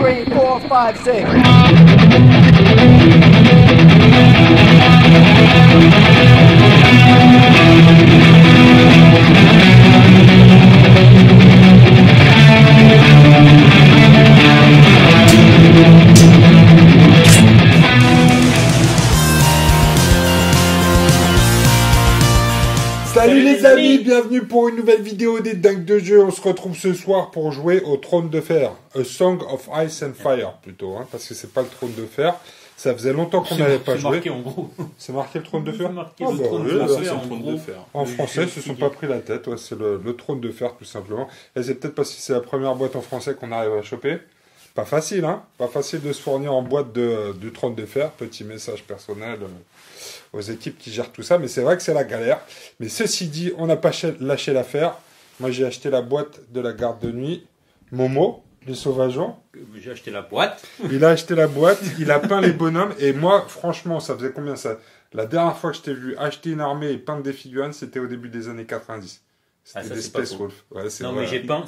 3, 4, 5, 6. Salut les amis, bienvenue pour une nouvelle vidéo des dingues de jeu. On se retrouve ce soir pour jouer au Trône de Fer. A Song of Ice and Fire plutôt, hein, parce que c'est pas le Trône de Fer. Ça faisait longtemps qu'on n'avait pas joué. C'est marqué en gros. C'est marqué le Trône de Fer. C'est marqué le Trône de Fer en français, ils se sont pas pris la tête. Ouais, c'est le Trône de Fer tout simplement. Et c'est peut-être parce que c'est la première boîte en français qu'on arrive à choper. Pas facile, hein. Pas facile de se fournir en boîte du Trône de Fer. Petit message personnel aux équipes qui gèrent tout ça. Mais c'est vrai que c'est la galère. Mais ceci dit, on n'a pas lâché l'affaire. Moi, j'ai acheté la boîte de la garde de nuit. Momo, les sauvageons. J'ai acheté la boîte. Il a acheté la boîte. Il a peint les bonhommes. Et moi, franchement, ça faisait combien ça? La dernière fois que je t'ai vu acheter une armée et peindre des figurines, c'était au début des années 90. C'était des Space Wolf. Ouais, non, mais j'ai peint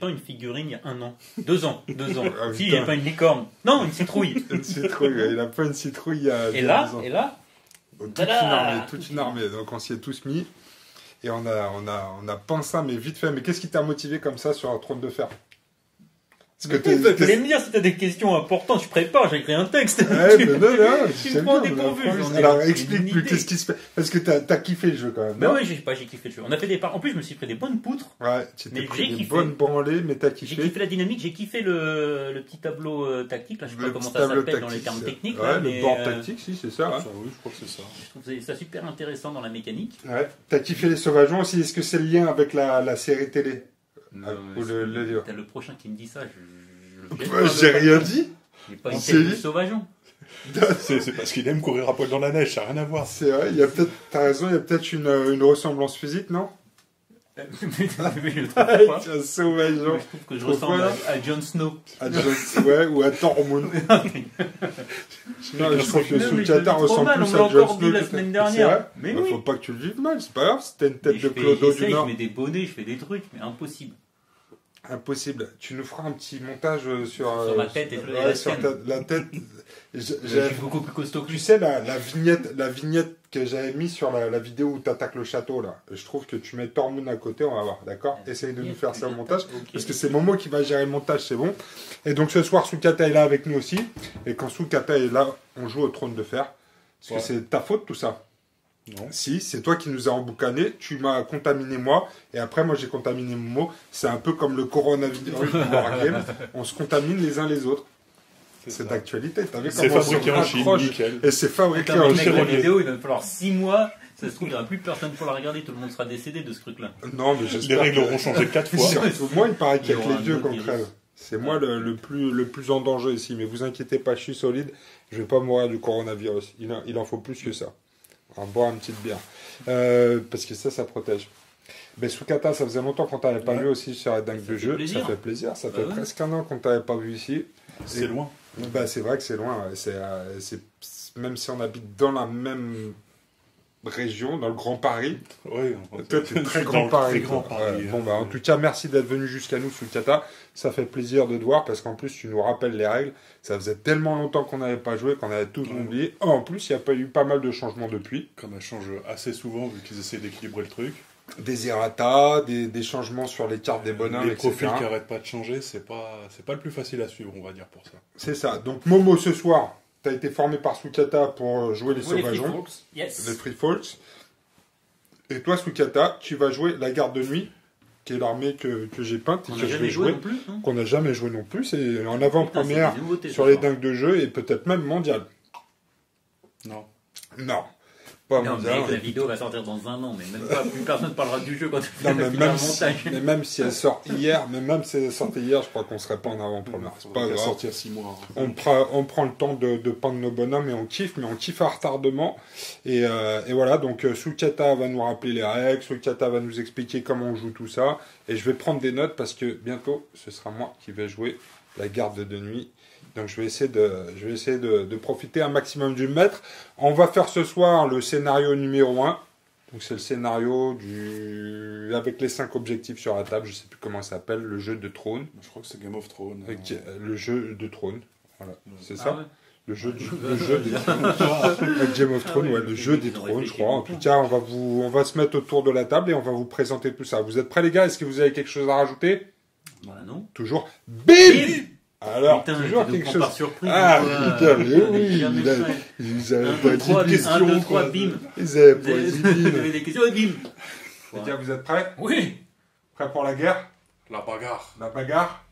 une figurine il y a 1 an. 2 ans. 2 ans. Ah, si, j'ai peint une licorne. Non, une citrouille. Une citrouille, il a peint une citrouille il y a 2 ans. Et là toute une armée. Donc on s'y est tous mis. Et on a peint ça, mais vite fait. Mais qu'est-ce qui t'a motivé comme ça sur un Trône de Fer? Parce que tu voulais me dire si t'as des questions importantes, je prépare, j'ai écrit un texte. Ouais, mais non, tu me prends dépourvu. Alors explique-nous, qu'est-ce qui se fait? Parce que t'as kiffé le jeu quand même. Ben ouais, j'ai kiffé le jeu. On a fait des En plus, je me suis pris des bonnes poutres. Ouais, tu t'es pris des bonnes branlées, mais t'as kiffé. J'ai kiffé la dynamique, j'ai kiffé le petit tableau tactique, là, je sais pas comment ça s'appelle dans les termes techniques. Ouais, le board tactique, si, c'est ça. Oui, je crois que c'est ça. Je trouve ça super intéressant dans la mécanique. Ouais, t'as kiffé les sauvageons aussi. Est-ce que c'est le lien avec la série télé? Ou t'as le prochain qui me dit ça, j'ai rien dit. Il n'est pas une tête de sauvageon. C'est parce qu'il aime courir à poil dans la neige, ça n'a rien à voir. C'est vrai, t'as raison, il y a peut-être une ressemblance physique, non? Je le trouve pas. C'est un sauvageon. Je trouve que je ressemble à Jon Snow. Ouais, ou à Tormund. Non, je trouve que Sulcata ressemble plus à Jon Snow. La semaine dernière. Mais oui. Faut pas que tu le vives mal, c'est pas grave, c'était une tête de Clodo du Nord. Je mets des bonnets, je fais des trucs, mais impossible. Impossible. Tu nous feras un petit montage sur ma tête et sur la tête. Je suis beaucoup plus costaud que tu sais, la vignette que j'avais mis sur la vidéo où tu attaques le château, là. Je trouve que tu mets Tormund à côté, on va voir, d'accord? Essaye de nous faire ça au montage. Parce que c'est Momo qui va gérer le montage, c'est bon. Et donc ce soir, Sulcata est là avec nous aussi. Et quand Sulcata est là, on joue au Trône de Fer. Parce que c'est ta faute, tout ça. Non. Si, c'est toi qui nous as emboucané, tu m'as contaminé moi, et après moi j'ai contaminé Momo. C'est un peu comme le coronavirus Wargame, on se contamine les uns les autres. C'est d'actualité, t'as vu comment c'est fabriqué en Chine, nickel. Et c'est fabriqué en Chine. La vidéo, il va falloir 6 mois, ça se trouve, il n'y aura plus personne pour la regarder, tout le monde sera décédé de ce truc-là. Non, mais les règles auront changé 4 fois. Moi, il paraît qu'il y a que les vieux qu'on crève. C'est moi le plus en danger ici, mais vous inquiétez pas, je suis solide, je vais pas mourir du coronavirus. Il en faut plus que ça. On va boire une petite bière. Parce que ça protège. Mais Sulcata, ça faisait longtemps qu'on t'avait pas vu aussi sur la dingue de jeu. Ça fait plaisir. Ça fait presque 1 an qu'on t'avait pas vu ici. C'est loin. Bah, c'est vrai que c'est loin. Même si on habite dans la même région, dans le Grand Paris. Oui. Toi, tu es très Grand Paris. Bon, bah, en tout cas, merci d'être venu jusqu'à nous, Sulcata. Ça fait plaisir de te voir parce qu'en plus, tu nous rappelles les règles. Ça faisait tellement longtemps qu'on n'avait pas joué qu'on avait tout oublié. Oh, en plus, il y a eu pas mal de changements depuis. Comme elle change assez souvent vu qu'ils essaient d'équilibrer le truc. Des errata, des changements sur les cartes des bonhommes, des etc. profils qui n'arrêtent pas de changer, c'est pas le plus facile à suivre, on va dire, pour ça. C'est ça. Donc, Momo, ce soir, tu as été formé par Sulcata pour jouer les sauvageons. Les Free Folks. Et toi, Sulcata, tu vas jouer la garde de nuit, qui est l'armée que j'ai peinte et que je vais jouer, qu'on n'a jamais joué non plus. C'est en avant-première sur les dingues de jeu et peut-être même mondial. Non. Non. Non, mais la vidéo va sortir dans 1 an, mais même pas, plus personne ne parlera du jeu quand tu fais le montage. Mais même si elle sort hier, je crois qu'on serait pas en avant-première. C'est pas grave. Sortir 6 mois. On prend le temps de peindre nos bonhommes et on kiffe, mais on kiffe à retardement. Et voilà, donc Sulcata va nous rappeler les règles, Sulcata va nous expliquer comment on joue tout ça. Et je vais prendre des notes parce que bientôt, ce sera moi qui vais jouer la garde de nuit. Donc je vais essayer de profiter un maximum du maître. On va faire ce soir le scénario numéro 1. Donc c'est le scénario avec les 5 objectifs sur la table, je sais plus comment ça s'appelle, le jeu de trône. Je crois que c'est Game of Thrones. Le jeu de trône, voilà, c'est Ah ça ouais. le jeu des trônes. Game of Thrones, ouais, le jeu des trônes, je crois. En tout cas, on va se mettre autour de la table et on va vous présenter tout ça. Vous êtes prêts les gars? Est-ce que vous avez quelque chose à rajouter? Bah non. Toujours. Bim! Alors, Putain, toujours tu quelque nous chose. prends par surprise, Ah, quoi. putain, mais oui, Jamais ils avaient pas dit de 1, questions, 2, 3, quoi. bim. Ils avaient Vous pas dit avez bim. des questions et bim. Les gars, vous êtes prêts? Oui. Prêts pour la guerre? La bagarre. La bagarre?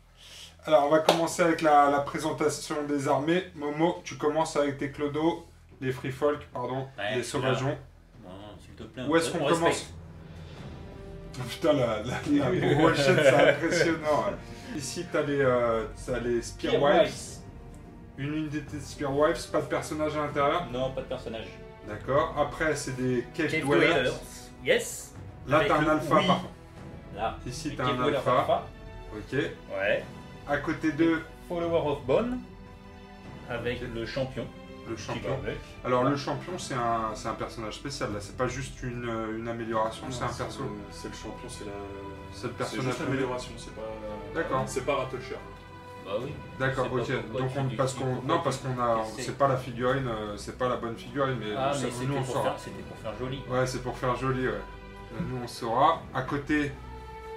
Alors, on va commencer avec la présentation des armées. Momo, tu commences avec tes clodos, les free folk, pardon, Ouais, les sauvageons. Bon, s'il te plaît. Où est-ce qu'on on commence? respecte. Oh, putain, la brochette, c'est impressionnant. Ici, t'as les Spearwives. Une unité de Spearwives, pas de personnage à l'intérieur. Non, pas de personnage. D'accord. Après, c'est des Cave Cave Dwellers. Dwellers. Yes. Là, Avec t'as un le alpha, oui. par contre. Là. Ici, les t'as Cave un Dwellers alpha. Ok. Ouais. À côté d'eux, Follower of Bone. Avec le champion. le champion. Chicken Alors, le champion, c'est un personnage spécial. Là, c'est pas juste une amélioration, c'est un perso. C'est le champion, c'est C'est le C'est personnage. juste l'amélioration, c'est pas. D'accord. C'est pas Rattlesher. Bah oui. D'accord, Je sais ok. pas pourquoi Donc, tu dis- parce qu'on a. tu sais. C'est pas la figurine, c'est pas la bonne figurine, mais Ah, nous, mais nous, on saura. c'était pour faire joli. Ouais, c'est pour faire joli, ouais. Nous, on saura. À côté,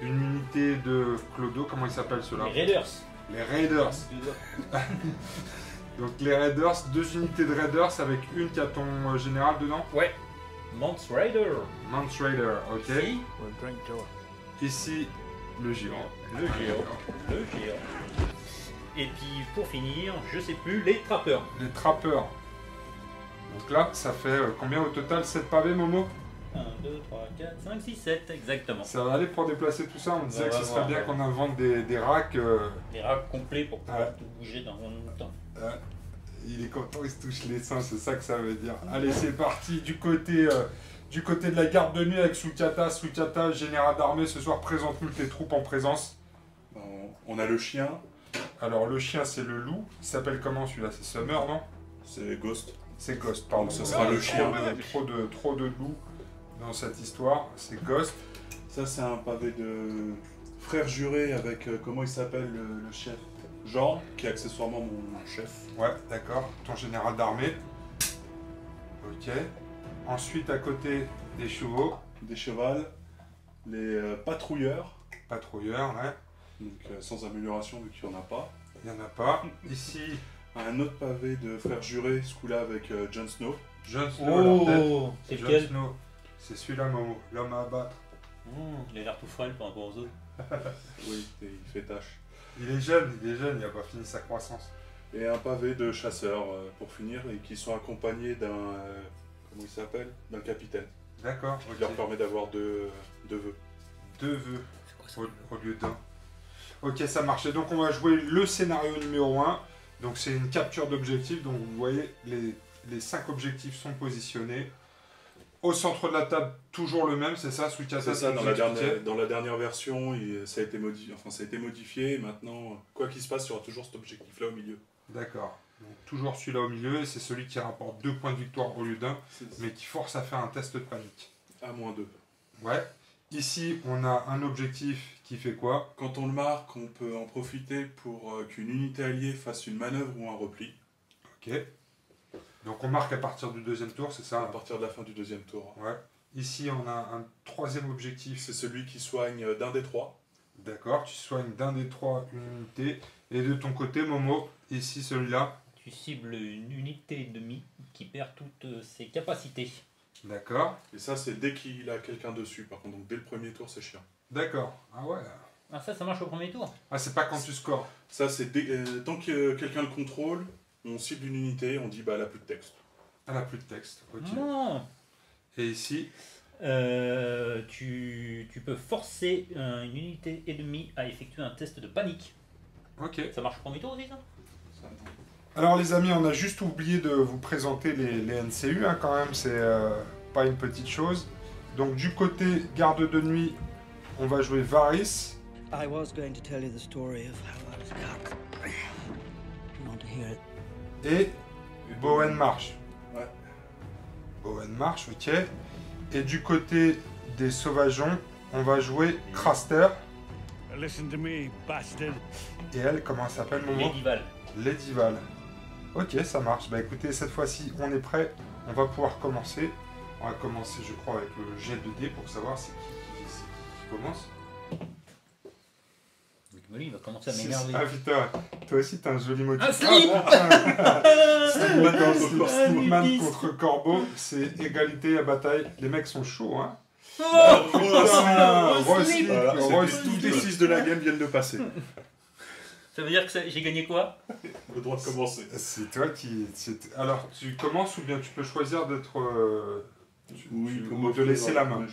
une unité de Clodo, comment il s'appelle ceux-là? Les Raiders. Les Raiders. Donc les Raiders, 2 unités de Raiders avec une qui a ton général dedans. Ouais. Mance Raider. Mount Raider, ok. Si. Ici, le géant. Le géant. Le géant. Et puis pour finir, je sais plus, les trappeurs. Les trappeurs. Donc là, ça fait combien au total? 7 pavés, Momo? 1, 2, 3, 4, 5, 6, 7, exactement. Ça va aller pour déplacer tout ça. On disait que va ce serait voir, bien ouais. qu'on invente des racks. Les racks complets pour pouvoir Ouais. tout bouger dans un temps. Il est content, il se touche les seins, c'est ça que ça veut dire. Allez, c'est parti du côté de la garde de nuit avec Sukata. Sukata, général d'armée, ce soir, présente-nous tes troupes en présence. On a le chien, Alors, le chien, c'est le loup. Il s'appelle comment celui-là? C'est Summer, non? c'est Ghost. C'est Ghost, pardon. Donc, ce sera le chien. Trop de loups dans cette histoire. C'est Ghost. Ça, c'est un pavé de frère juré avec, comment il s'appelle le chef? Jean, qui est accessoirement mon chef. Ouais, d'accord. Ton général d'armée. Ok. Ensuite, à côté, des chevaux. Des chevals, les patrouilleurs, Patrouilleurs, ouais. donc sans amélioration vu qu'il n'y en a pas. Il n'y en a pas. Ici, Un autre pavé de frère juré, ce coup-là avec Jon Snow. Jon Snow à leur tête. Oh, c'est Jon lequel? Snow. C'est celui-là, Momo. L'homme à abattre. Il a l'air tout frêle par rapport aux autres. Oui, et il fait tâche. Il est jeune, il n'a pas fini sa croissance. Et un pavé de chasseurs pour finir, et qui sont accompagnés d'un. Comment il s'appelle? D'un capitaine. D'accord, Qui leur ok. permet d'avoir deux vœux. 2 vœux C'est quoi ça? au lieu d'un. Ok, ça marche. Et donc on va jouer le scénario numéro 1. Donc c'est une capture d'objectifs. Donc vous voyez, les 5 objectifs sont positionnés. Au centre de la table, toujours le même, c'est ça, Sukata? C'est ça, tu dans nous la, expliquais. dernière version, ça a été modifié. Et maintenant, quoi qu'il se passe, il y aura toujours cet objectif-là au milieu. D'accord. Donc toujours celui-là au milieu, et c'est celui qui rapporte 2 points de victoire au lieu d'un, mais qui force à faire un test de panique. À -2. Ouais. Ici, on a un objectif qui fait quoi? Quand on le marque, on peut en profiter pour qu'une unité alliée fasse une manœuvre ou un repli. Ok. Donc on marque à partir du 2e tour, c'est À ça? partir de la fin du 2e tour. Ouais. Ici, on a un 3e objectif. C'est celui qui soigne d'un des 3. D'accord, tu soignes d'un des 3 unités. Et de ton côté, Momo, ici celui-là. Tu cibles une unité ennemie qui perd toutes ses capacités. D'accord. Et ça, c'est dès qu'il a quelqu'un dessus. Par contre, donc dès le premier tour, c'est chiant. D'accord. Ah ouais. Ah ça marche au premier tour. Ah, c'est pas quand tu scores. Ça, c'est tant que quelqu'un le contrôle, on cible une unité, on dit bah elle a plus de texte. Elle a plus de texte. Ok. Non. Et ici, Tu peux forcer une unité ennemie à effectuer un test de panique. ok. Ça marche au premier tour aussi ça? Ça, non. Alors les amis, on a juste oublié de vous présenter les NCU, hein, quand même, c'est pas une petite chose. Donc du côté garde de nuit, on va jouer Varys. I was going to tell you the story of how I was cut. You want to hear it? Et Bowen Marsh. Ouais. Bowen Marsh, ok. Et du côté des sauvageons, on va jouer Craster. Listen to me, bastard. Et elle, comment elle s'appelle, Momo? Ladyval. Ladyval. Ok, ça marche. Bah écoutez, cette fois-ci, on est prêt. On va pouvoir commencer. On va commencer, je crois, avec le jet de dés pour savoir c'est qui commence. Molly, il va commencer à m'énerver. Ah putain, toi aussi t'as un joli motif. Un slip. Slipman contre Corbeau, c'est égalité à bataille. Les mecs sont chauds, hein. Slip. Tous les 6 de la game viennent de passer. Ça veut dire que j'ai gagné quoi? Le droit de commencer. C'est toi qui... Alors, tu commences ou bien tu peux choisir d'être... ou de laisser la main.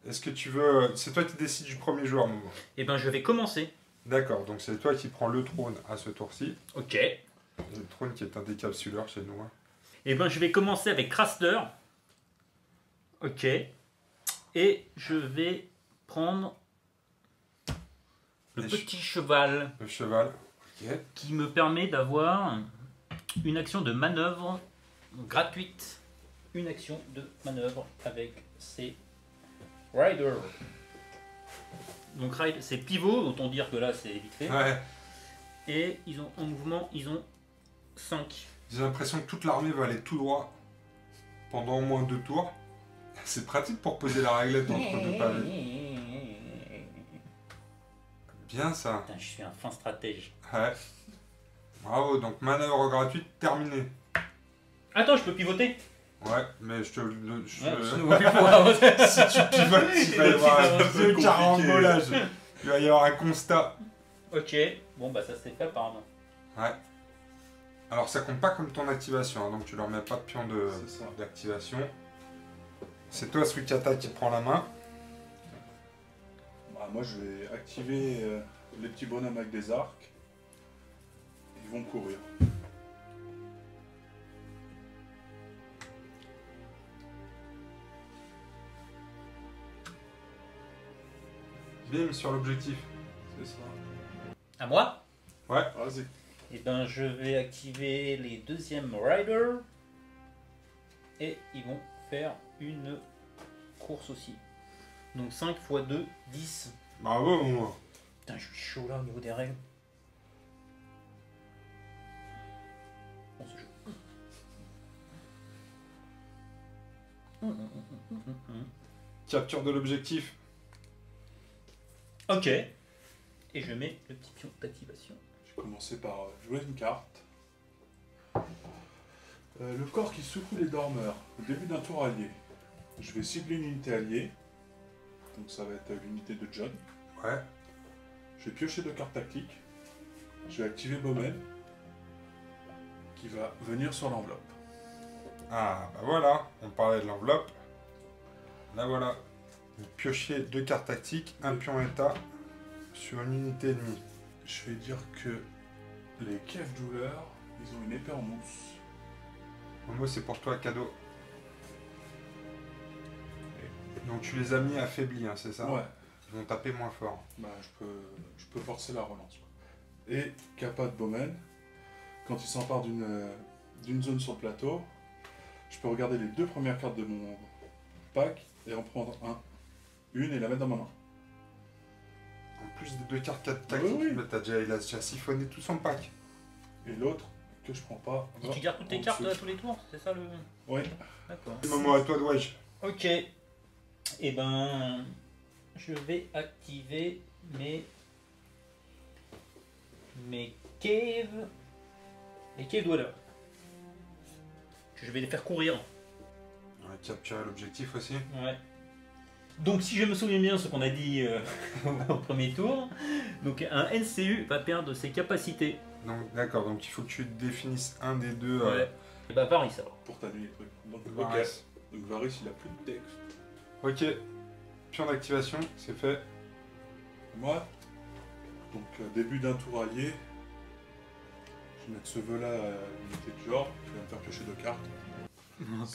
Est-ce que tu veux... C'est toi qui décides du premier joueur, Momo. Eh ben, je vais commencer. D'accord, donc c'est toi qui prends le trône à ce tour-ci. Ok. Le trône qui est un décapsuleur chez nous. Hein. Eh ben, je vais commencer avec Craster. Ok. Et je vais prendre le petit cheval. Le cheval, ok. Qui me permet d'avoir une action de manœuvre gratuite. Une action de manœuvre avec ces riders. Donc c'est pivot, autant dire que là c'est vite fait. Ouais. Et ils ont en mouvement, ils ont 5. J'ai l'impression que toute l'armée va aller tout droit pendant au moins 2 tours. C'est pratique pour poser la réglette entre 2 pavés. Bien ça. Putain, je suis un fin stratège. Ouais. Bravo, donc manœuvre gratuite terminée. Attends, je peux pivoter? Ouais, mais je te... Ouais, si tu pivotes, il va y avoir un vieux carambolage. Il va y avoir un constat. Ok, bon bah ça c'est fait apparemment. Ouais. Alors ça compte pas comme ton activation, hein, donc tu leur mets pas de pion d'activation. C'est toi, Suikata, qui prend la main. Bah, moi je vais activer les petits bonhommes avec des arcs. Ils vont courir. Bim sur l'objectif. C'est ça. À moi? Ouais. Vas-y. Et ben je vais activer les deuxièmes riders. Et ils vont faire une course aussi. Donc 5 x 2, 10. Bravo, Momo. Putain, je suis chaud là au niveau des règles. Bon, c'est chaud. Capture de l'objectif. Ok. Et je mets le petit pion d'activation. Je vais commencer par jouer une carte. Le corps qui secoue les dormeurs. Au début d'un tour allié. Je vais cibler une unité alliée. Donc ça va être l'unité de John. Ouais. Je vais piocher 2 cartes tactiques. Je vais activer Bowman. Qui va venir sur l'enveloppe. Ah, bah voilà, on parlait de l'enveloppe. Là voilà. Vous piochez 2 cartes tactiques, un pion état sur une unité ennemie. Je vais dire que les Kev douleurs, ils ont une épée en mousse. Momo, c'est pour toi, cadeau. Donc tu les as mis affaiblis, hein, c'est ça? Ouais. Ils vont taper moins fort. Bah, je peux forcer la relance. Quoi. Et Kappa de Bowman, quand il s'empare d'une zone sur le plateau, je peux regarder les 2 premières cartes de mon pack et en prendre une et la mettre dans ma main. En plus des 2 cartes tactiques, oui. il a déjà siphonné tout son pack. Et l'autre que je prends pas. Et tu gardes toutes tes cartes à tous les tours, c'est ça le... Oui. D'accord. Momo, à toi de wedge. Ok. Et ben, je vais activer mes caves, les cave dwellers. Je vais les faire courir. On va capturer l'objectif aussi. Ouais. Donc si je me souviens bien ce qu'on a dit au premier tour, donc un NCU va perdre ses capacités. Donc d'accord, donc il faut que tu définisses un des deux. Ouais. Et bah Varys alors. Pour ta nuit les trucs. Donc, Varys. ok. Donc Varys il a plus de texte. Ok. Pion d'activation, c'est fait. Moi, donc début d'un tour allié, je vais mettre ce vœu là à l'unité de genre, je vais me faire piocher 2 cartes. Bon,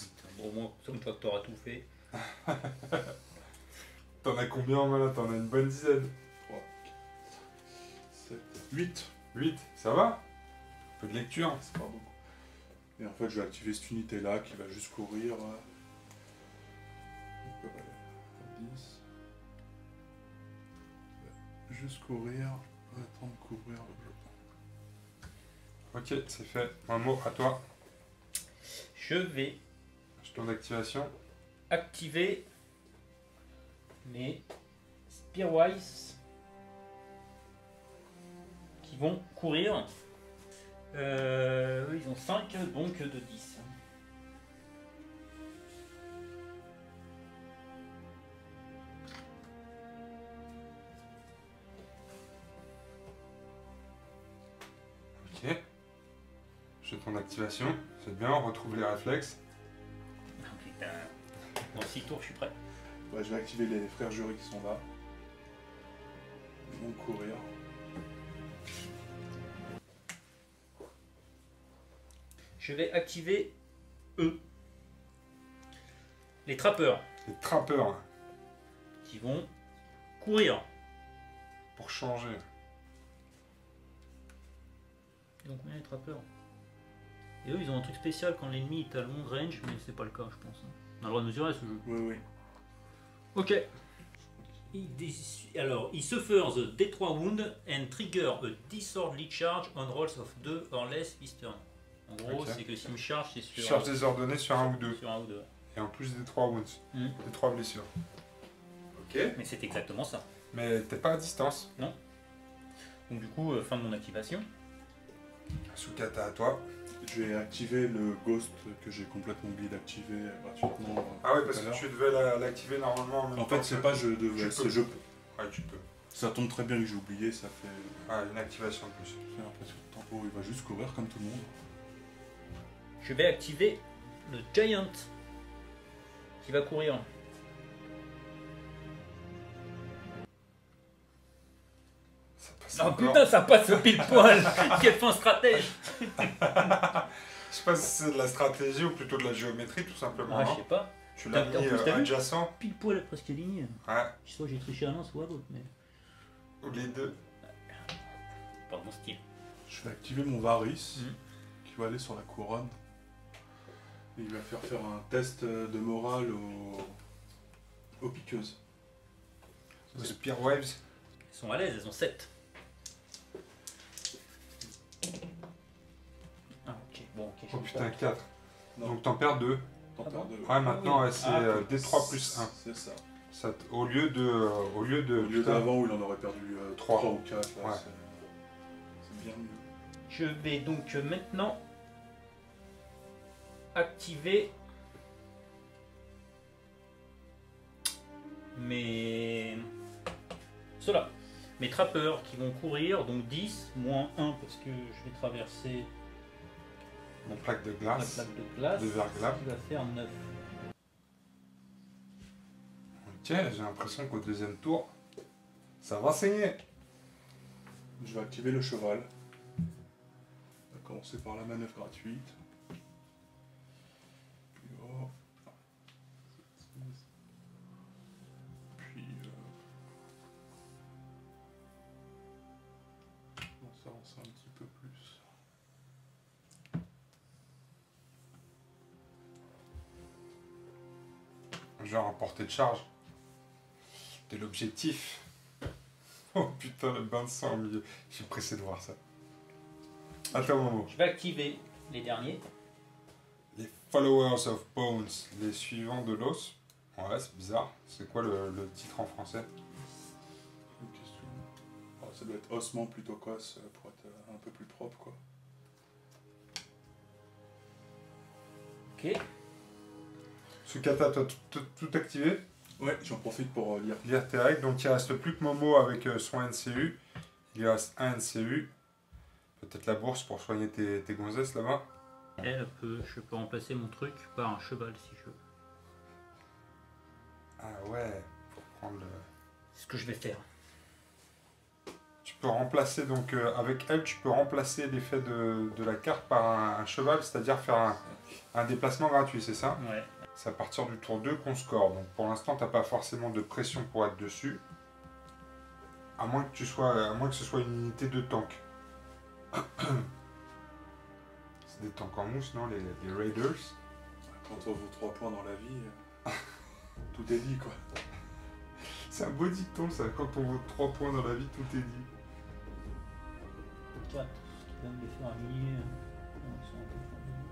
au moins, une fois que t'auras tout fait. T'en as combien là? T'en as une bonne dizaine. 3, 7, 8. 8, ça va? Un peu de lecture. C'est pas beaucoup. Et en fait, je vais activer cette unité là qui va juste courir 10. Juste courir, attendre de couvrir le jeu. Ok, c'est fait. Un mot à toi. Je vais Jeton d'activation. activer les Spearwise qui vont courir. Eux, ils ont 5, donc de 10. Ok. Jeton d'activation. C'est bien, on retrouve les réflexes. Ah, putain. Dans 6 tours, je suis prêt. Ouais, je vais activer les frères jurés qui sont là. Ils vont courir. Je vais activer eux. Les trappeurs Les trappeurs, qui vont courir. pour changer. Ils ont combien les trappeurs? Et eux, ils ont un truc spécial quand l'ennemi est à long range, mais c'est pas le cas, je pense. On a le droit de mesurer ce jeu. Oui, oui. Ok. Alors, he suffers a D3 wound and trigger a disorderly charge on rolls of 2 or less this turn. En gros, Ok. c'est que s'il me charge, c'est sur, Charge désordonnée sur un ou deux. sur un ou deux. Et en plus des 3 wounds. Mhm. Des 3 blessures. Ok. Mais c'est exactement ça. Mais t'es pas à distance. Donc du coup, fin de mon activation. Sukata à toi. Je vais activer le ghost que j'ai complètement oublié d'activer gratuitement. Ah ouais, parce tout à que l'heure. tu devais l'activer normalement en même En temps fait, c'est que- pas je devais, Tu c'est peux. je peux. Ouais, tu peux. Ça tombe très bien que j'ai oublié, ça fait Une activation de plus. l'impression de tempo. Il va juste courir comme tout le monde. Je vais activer le Giant qui va courir. Ça passe Oh encore. putain, ça passe pile poil. Quel fin stratège. Je sais pas si c'est de la stratégie ou plutôt de la géométrie tout simplement. Ah, je hein. sais pas. Tu l'as T'as- en mis plus, t'as vu adjacent. Pile poil à presque ligne. Ouais, Soit j'ai triché à l'un, soit à l'autre, mais ou les deux. pas mon style. Je vais activer mon Varys Mhm. qui va aller sur la couronne. Et il va faire un test de morale aux piqueuses. Les Spearwaves. Elles sont à l'aise, elles ont 7. Ah ok, bon ok. Oh putain, 4. Non. Donc t'en perds 2. T'en Ah perds bon deux. Ouais, maintenant oui. c'est Ah, D3 plus 1. C'est ça. Ça au lieu de. Au lieu de. Au lieu putain, d'avant où il en aurait perdu Trois. 3 ou 4, Ouais. c'est bien mieux. Je vais donc maintenant activer mes trappeurs qui vont courir, donc 10 moins 1 parce que je vais traverser Mon plaque de la glace. plaque de glace de verglas. qui va faire 9. Ok, j'ai l'impression qu'au deuxième tour, ça va saigner. Je vais activer le cheval. On va commencer par la manœuvre gratuite. Puis, oh. Puis on va s'avancer un petit peu plus. Genre en portée de charge. C'était l'objectif. Oh putain, le bain de sang au milieu. Je suis pressé de voir ça. Attends Momo. Je vais activer les derniers. Les Followers of Bones, les suivants de l'os. Ouais, c'est bizarre. C'est quoi le titre en français? Une question. Oh, ça doit être ossement plutôt qu'os pour être un peu plus propre quoi. Ok. Sukata, toi, tout activé? Ouais, j'en profite pour lire. Lire tes règles. Donc il reste plus que Momo avec son NCU. Il lui reste un NCU. Peut-être la bourse pour soigner tes gonzesses là-bas. Je peux remplacer mon truc par un cheval si je veux. Ah ouais, faut prendre le... C'est ce que je vais faire. Tu peux remplacer, donc avec elle, tu peux remplacer l'effet de la carte par un cheval, c'est-à-dire faire un déplacement gratuit, c'est ça? Ouais. C'est à partir du tour 2 qu'on score. Donc pour l'instant, t'as pas forcément de pression pour être dessus. À moins que ce soit une unité de tank. C'est des tanks en mousse, non, les Raiders? Quand on vaut 3 points dans la vie, tout est dit quoi. C'est un beau dicton ça, quand on vaut 3 points dans la vie, tout est dit. 4, ce qui va me les faire aligner. Non, ils sont un peu fendus.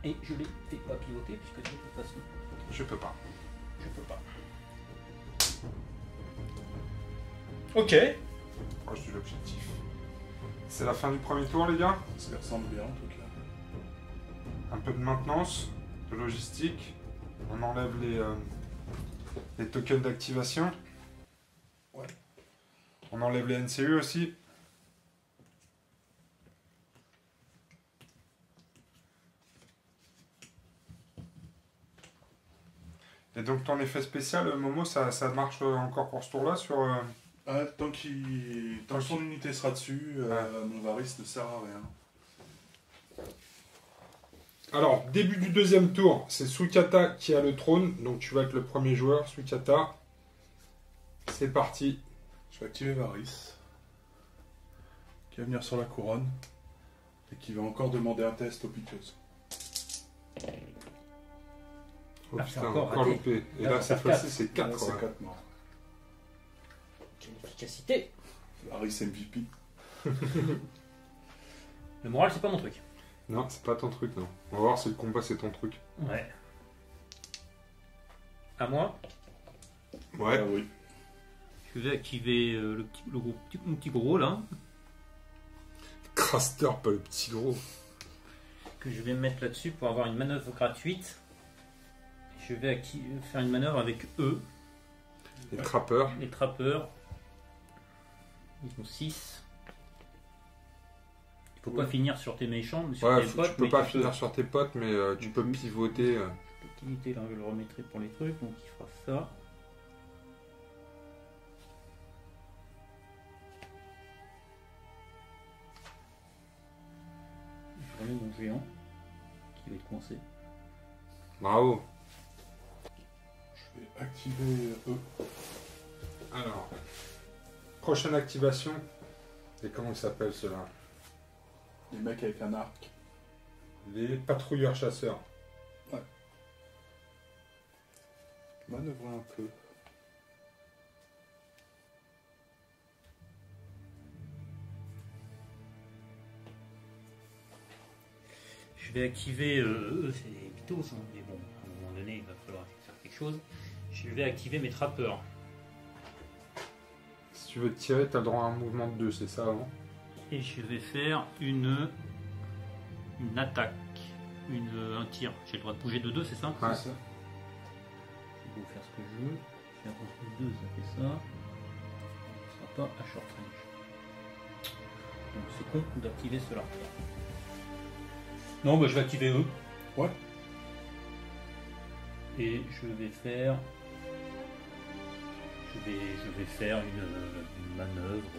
Et je les fais pas pivoter puisque de toute façon, Je peux pas. je peux pas. Ok. Proche de l'objectif. C'est la fin du premier tour les gars. Ça ressemble bien en tout cas. Un peu de maintenance, de logistique. On enlève les tokens d'activation. Ouais. On enlève les NCU aussi. Et donc ton effet spécial, Momo, ça marche encore pour ce tour-là sur... Tant que son unité sera dessus, mon Varys ne sert à rien. Alors, début du deuxième tour, c'est Sukata qui a le trône. Donc tu vas être le premier joueur, Sukata. C'est parti. Je vais activer Varys, qui va venir sur la couronne, et qui va encore demander un test aux piqueuses. Oh Ah, c'est putain, encore encore raté. loupé. Et Là, là, ça cette fait fois-ci, quatre. c'est 4. Là, c'est 4 morts. Quelle efficacité. Varys MVP. Le moral, c'est pas mon truc. Non, c'est pas ton truc, non. On va voir si le combat, c'est ton truc. Ouais. À moi, Ouais. Ah oui. je vais activer mon petit gros là, Craster, pas le petit gros. que je vais mettre là-dessus pour avoir une manœuvre gratuite. Je vais faire une manœuvre avec eux, Les trappeurs. les trappeurs. Ils ont 6. Il faut pas finir sur tes méchants, mais sur Ouais, tes potes. tu peux mais pas tu finir sur tes potes, mais tu peux pivoter. Cette unité là, je le remettrai pour les trucs, donc il fera ça. Je remets mon géant qui va être coincé. Bravo. Je vais activer eux. Alors, prochaine activation. Et comment ils s'appellent ceux-là? Les mecs avec un arc. Les patrouilleurs chasseurs. Manœuvrer un peu. Je vais activer. Eux, c'est des pitos, hein, mais bon, à un moment donné, il va falloir faire quelque chose. Je vais activer mes trappeurs. Si tu veux te tirer, t'as le droit à un mouvement de 2, c'est ça, hein? Et je vais faire une attaque. Un tir. J'ai le droit de bouger de 2, c'est ça? Ouais. C'est ça. Je vais vous faire ce que je veux. Je vais construire 2, ça fait ça. Ce sera pas à short range. Donc c'est con d'activer cela. Non, bah je vais activer eux. Ouais. Et je vais faire. Je vais faire une manœuvre.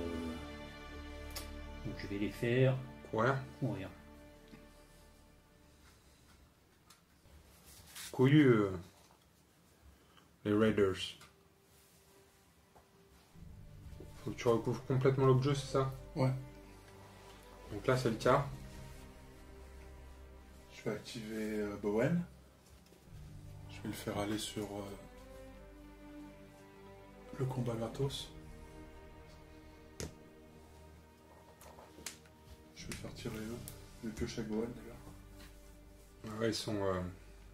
Donc je vais les faire Courir. courir. Couillu, les Raiders. Faut que tu recouvres complètement l'objet, c'est ça? Ouais. Donc là, c'est le cas. Je vais activer Bowen. Je vais le faire aller sur le combat gratos. Je vais faire tirer eux. Le pioche avec Bowen d'ailleurs. Ouais, ils sont...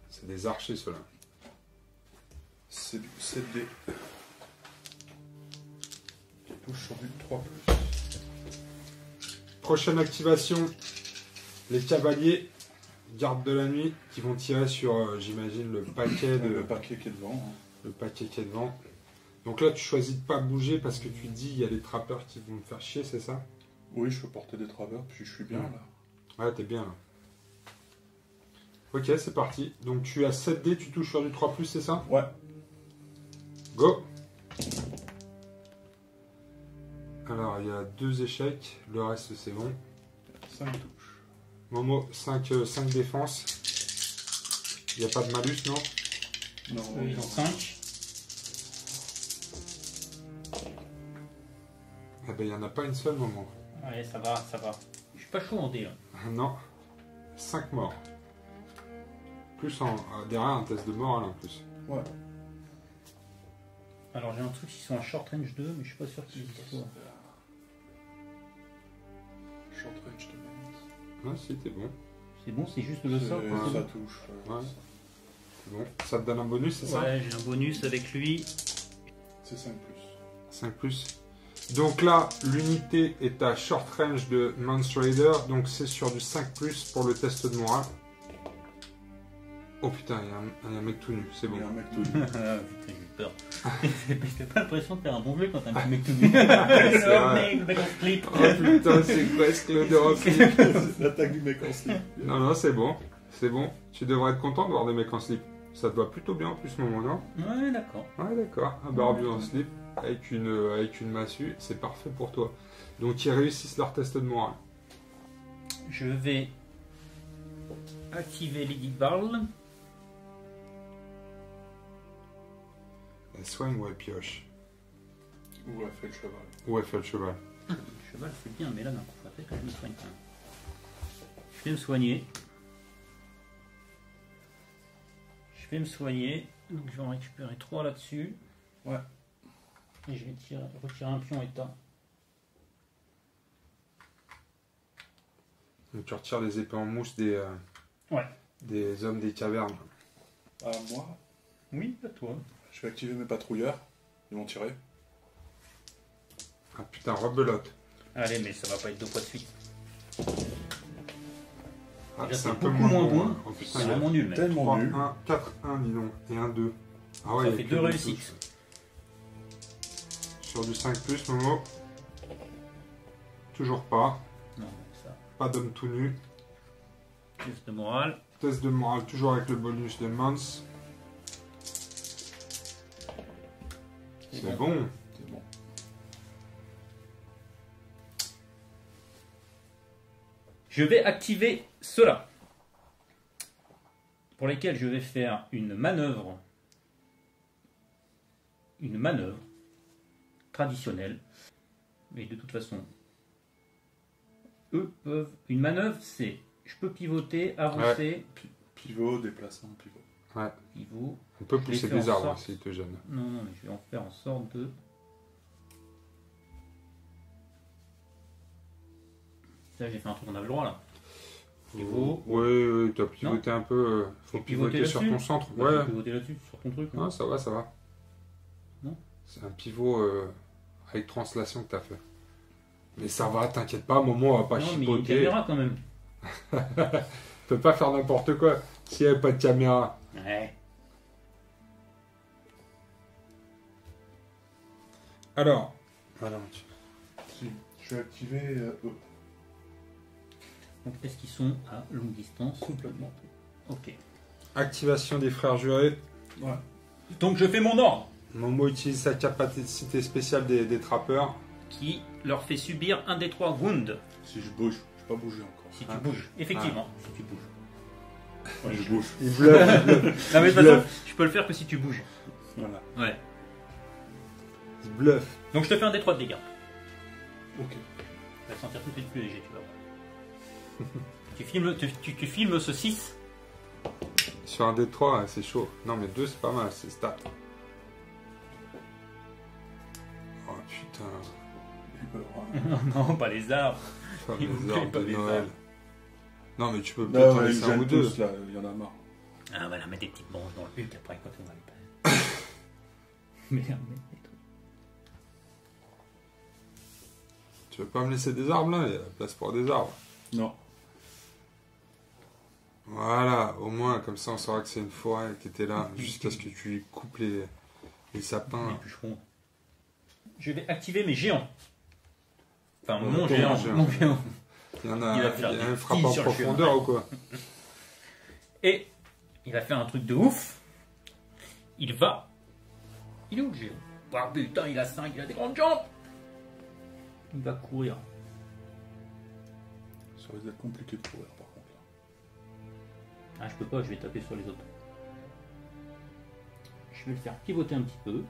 c'est des archers, ceux-là. C'est du 7D. Qui touche sur du 3+. Prochaine activation. Les cavaliers, garde de la nuit, qui vont tirer sur, j'imagine, le paquet Le paquet qui est devant. Hein. le paquet qui est devant. Donc là, tu choisis de pas bouger parce que tu dis il y a les trappeurs qui vont me faire chier, c'est ça? Oui, je peux porter des travers, puis je suis bien là. Ouais, t'es bien là. Ok, c'est parti. Donc tu as 7D, tu touches sur du 3+, c'est ça? Ouais. Go! Alors, il y a 2 échecs, le reste c'est bon. 5 touches. Momo, 5 défenses. Il n'y a pas de malus, non? Non, Eux, ils ont 5. Eh ben, il n'y en a pas une seule, Momo. Ouais, ça va, ça va. Je suis pas chaud en dé là. Non. 5 morts. plus derrière un test de morale en plus. Ouais. Alors j'ai un truc qui sont en short range 2, mais je suis pas sûr qu'il y soit. Short range de main. Ouais, si, t'es bon. C'est bon, c'est juste le sort. quoi. Ça touche. Ouais. C'est bon. Ça te donne un bonus, c'est ça? Ouais, j'ai un bonus avec lui. C'est 5+. 5 plus. Donc là, l'unité est à short range de Mance Raider, donc c'est sur du 5 plus pour le test de morale. Oh putain, il y a un mec tout nu, c'est bon. Il y a un mec tout nu. Ah putain, j'ai eu peur. J'ai pas l'impression de faire un bon jeu quand t'as un petit mec tout nu. vrai. Le mec en slip. Oh putain, c'est quoi ce Claude Rossi? C'est l'attaque du mec en slip. Non, non, c'est bon. C'est bon. Tu devrais être content de voir des mecs en slip. Ça te va plutôt bien en plus, ce moment, non? Ouais, d'accord. Ouais, d'accord. Un barbu en slip avec une massue, c'est parfait pour toi. Donc, ils réussissent leur test de morale. Je vais activer Lady Barl. Elle soigne ou elle pioche? Ou elle fait le cheval. Ou elle fait le cheval? Le cheval fait bien, mais là, d'un coup, ça fait que je me soigne quand même. Je vais me soigner. Je vais me soigner. Donc, je vais en récupérer 3 là-dessus. Ouais. Et je vais retirer un pion état. Donc, tu retires les épées en mousse des hommes des cavernes. Ah, moi, Oui, pas toi. je vais activer mes patrouilleurs. Ils vont tirer. Ah putain, rebelote. Allez, mais ça va pas être 2 fois de suite. Ah, Déjà, c'est un c'est peu beaucoup moins bon. bon. Oh putain, C'est il y a vraiment nul, mec. Tellement 3, nul. 1, 4, 1, dis donc. Et un 2. Ah ouais, Ça il y a fait que 2 des réussites. touches. Sur du 5 plus, Momo. Toujours pas. Non, ça. Pas d'homme tout nu. Test de morale. Test de morale, toujours avec le bonus de Mance. C'est bon. C'est bon. Je vais activer cela. Pour lesquels je vais faire une manœuvre. Une manœuvre traditionnelle. Mais de toute façon, eux peuvent. Une manœuvre, c'est je peux pivoter, avancer, Pivot, déplacement, pivot. pivot. On peut Je pousser l'ai fait des en arbres sorte. s'il te gêne. Non, non, mais je vais en faire en sorte de. Là, j'ai fait un truc qu'on a le droit là. Pivot. Oui, tu as pivoté un peu. Faut J'ai pivoté pivoter sur là-dessus. ton centre. Bah, Ouais. je vais pivoter là-dessus, sur ton truc. non Ouais, ça va, ça va. Non. C'est un pivot avec translation que tu as fait. Mais ça va, t'inquiète pas, Momo, on va pas Non, mais il y a une chipoter. caméra quand même. Tu peux pas faire n'importe quoi s'il n'y avait pas de caméra. Ouais. Alors. Si, je vais activer eux. Donc, est-ce qu'ils sont à longue distance? Complètement. Ok. Activation des frères jurés. Ouais. Donc, je fais mon ordre Momo utilise sa capacité spéciale des trappeurs. qui leur fait subir un des 3 wounds. Si je bouge, je peux pas bouger encore. Si tu bouges. Effectivement, si tu bouges. Ouais, je bouge. Il bluffe. Non, mais de toute façon, je peux le faire que si tu bouges. Voilà. Ouais. Il bluffe. Donc, je te fais un des 3 de dégâts. Ok. Tu vas te sentir tout de suite plus léger, tu vas voir. tu filmes ce 6. Sur un D3, c'est chaud. Non, mais 2, c'est pas mal, c'est stat. Oh putain. Non, pas les arbres. Enfin, Il vous les plaît arbres pas de les Noël. arbres. Non, mais tu peux Non, peut-être en ouais, ils laisser un ou gênent deux. tous là, il y en a marre. Ah, voilà, mettre des petites branches dans le huc après quand on va les passer. Merde, des trucs. Tu veux pas me laisser des arbres là? Il y a la place pour des arbres. Non. Voilà, au moins, comme ça on saura que c'est une forêt qui était là, jusqu'à ce que tu lui coupes les Les sapins. bûcherons. Je vais activer mes géants. Enfin, Ouais, mon ton géant. géant. Mon géant. Il y en a, Il va il y faire a des un frappe petits en sur le profondeur chemin. ou quoi? Et il va faire un truc de ouf. Il va. Il est où le géant? Ah putain, il a 5, il a des grandes jambes. Il va courir. Ça risque d'être compliqué de courir par contre. Ah, je peux pas, je vais taper sur les autres. Je vais le faire pivoter un petit peu.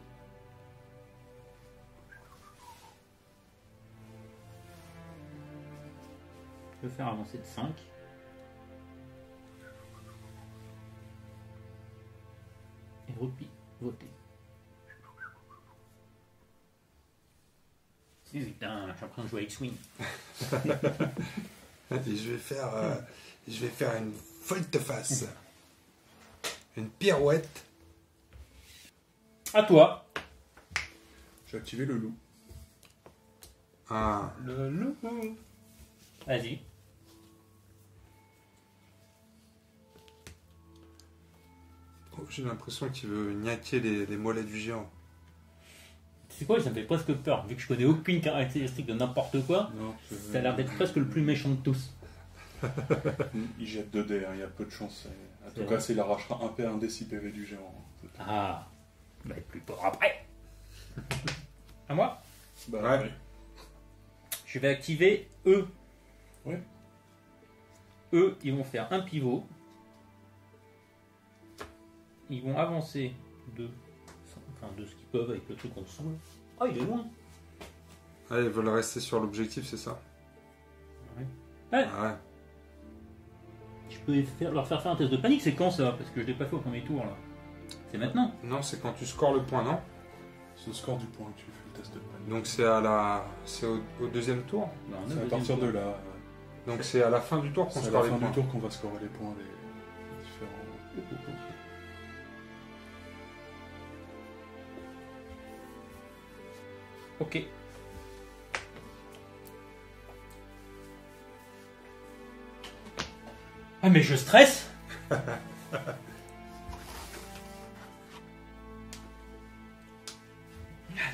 Je vais le faire avancer de 5. Et voter. Putain, je suis en train de jouer avec Swing. Et je vais faire une volte-face. Une pirouette. À toi. J'ai activé le loup. Ah. Le loup. Vas-y. Oh, j'ai l'impression qu'il veut niaquer les mollets du géant. C'est quoi, ça me fait presque peur. Vu que je connais aucune caractéristique de n'importe quoi, Non, ça a l'air d'être presque le plus méchant de tous. Il jette 2 dés, hein, il y a peu de chance. En C'est tout cas, il arrachera un des 6 PV du géant. Ah, il va être plus fort après. À moi? Bah, Ouais. oui. Je vais activer eux. Oui. Eux, ils vont faire un pivot. Ils vont avancer de ce qu'ils peuvent avec le truc en dessous. Ah, il est loin. Ah, ils veulent rester sur l'objectif, c'est ça? Ouais. Ah ouais. Je peux leur faire un test de panique, c'est quand ça? Parce que je l'ai pas fait au premier tour là. C'est maintenant. Non, c'est quand tu scores le point, non? C'est au score du point que tu fais le test de panique. Donc c'est au deuxième tour? Non, on est C'est au à deuxième partir tour. de là. Donc c'est à la fin du tour qu'on C'est à score la les fin points. du tour qu'on va scorer les points les différents. Ok. Ah mais je stresse.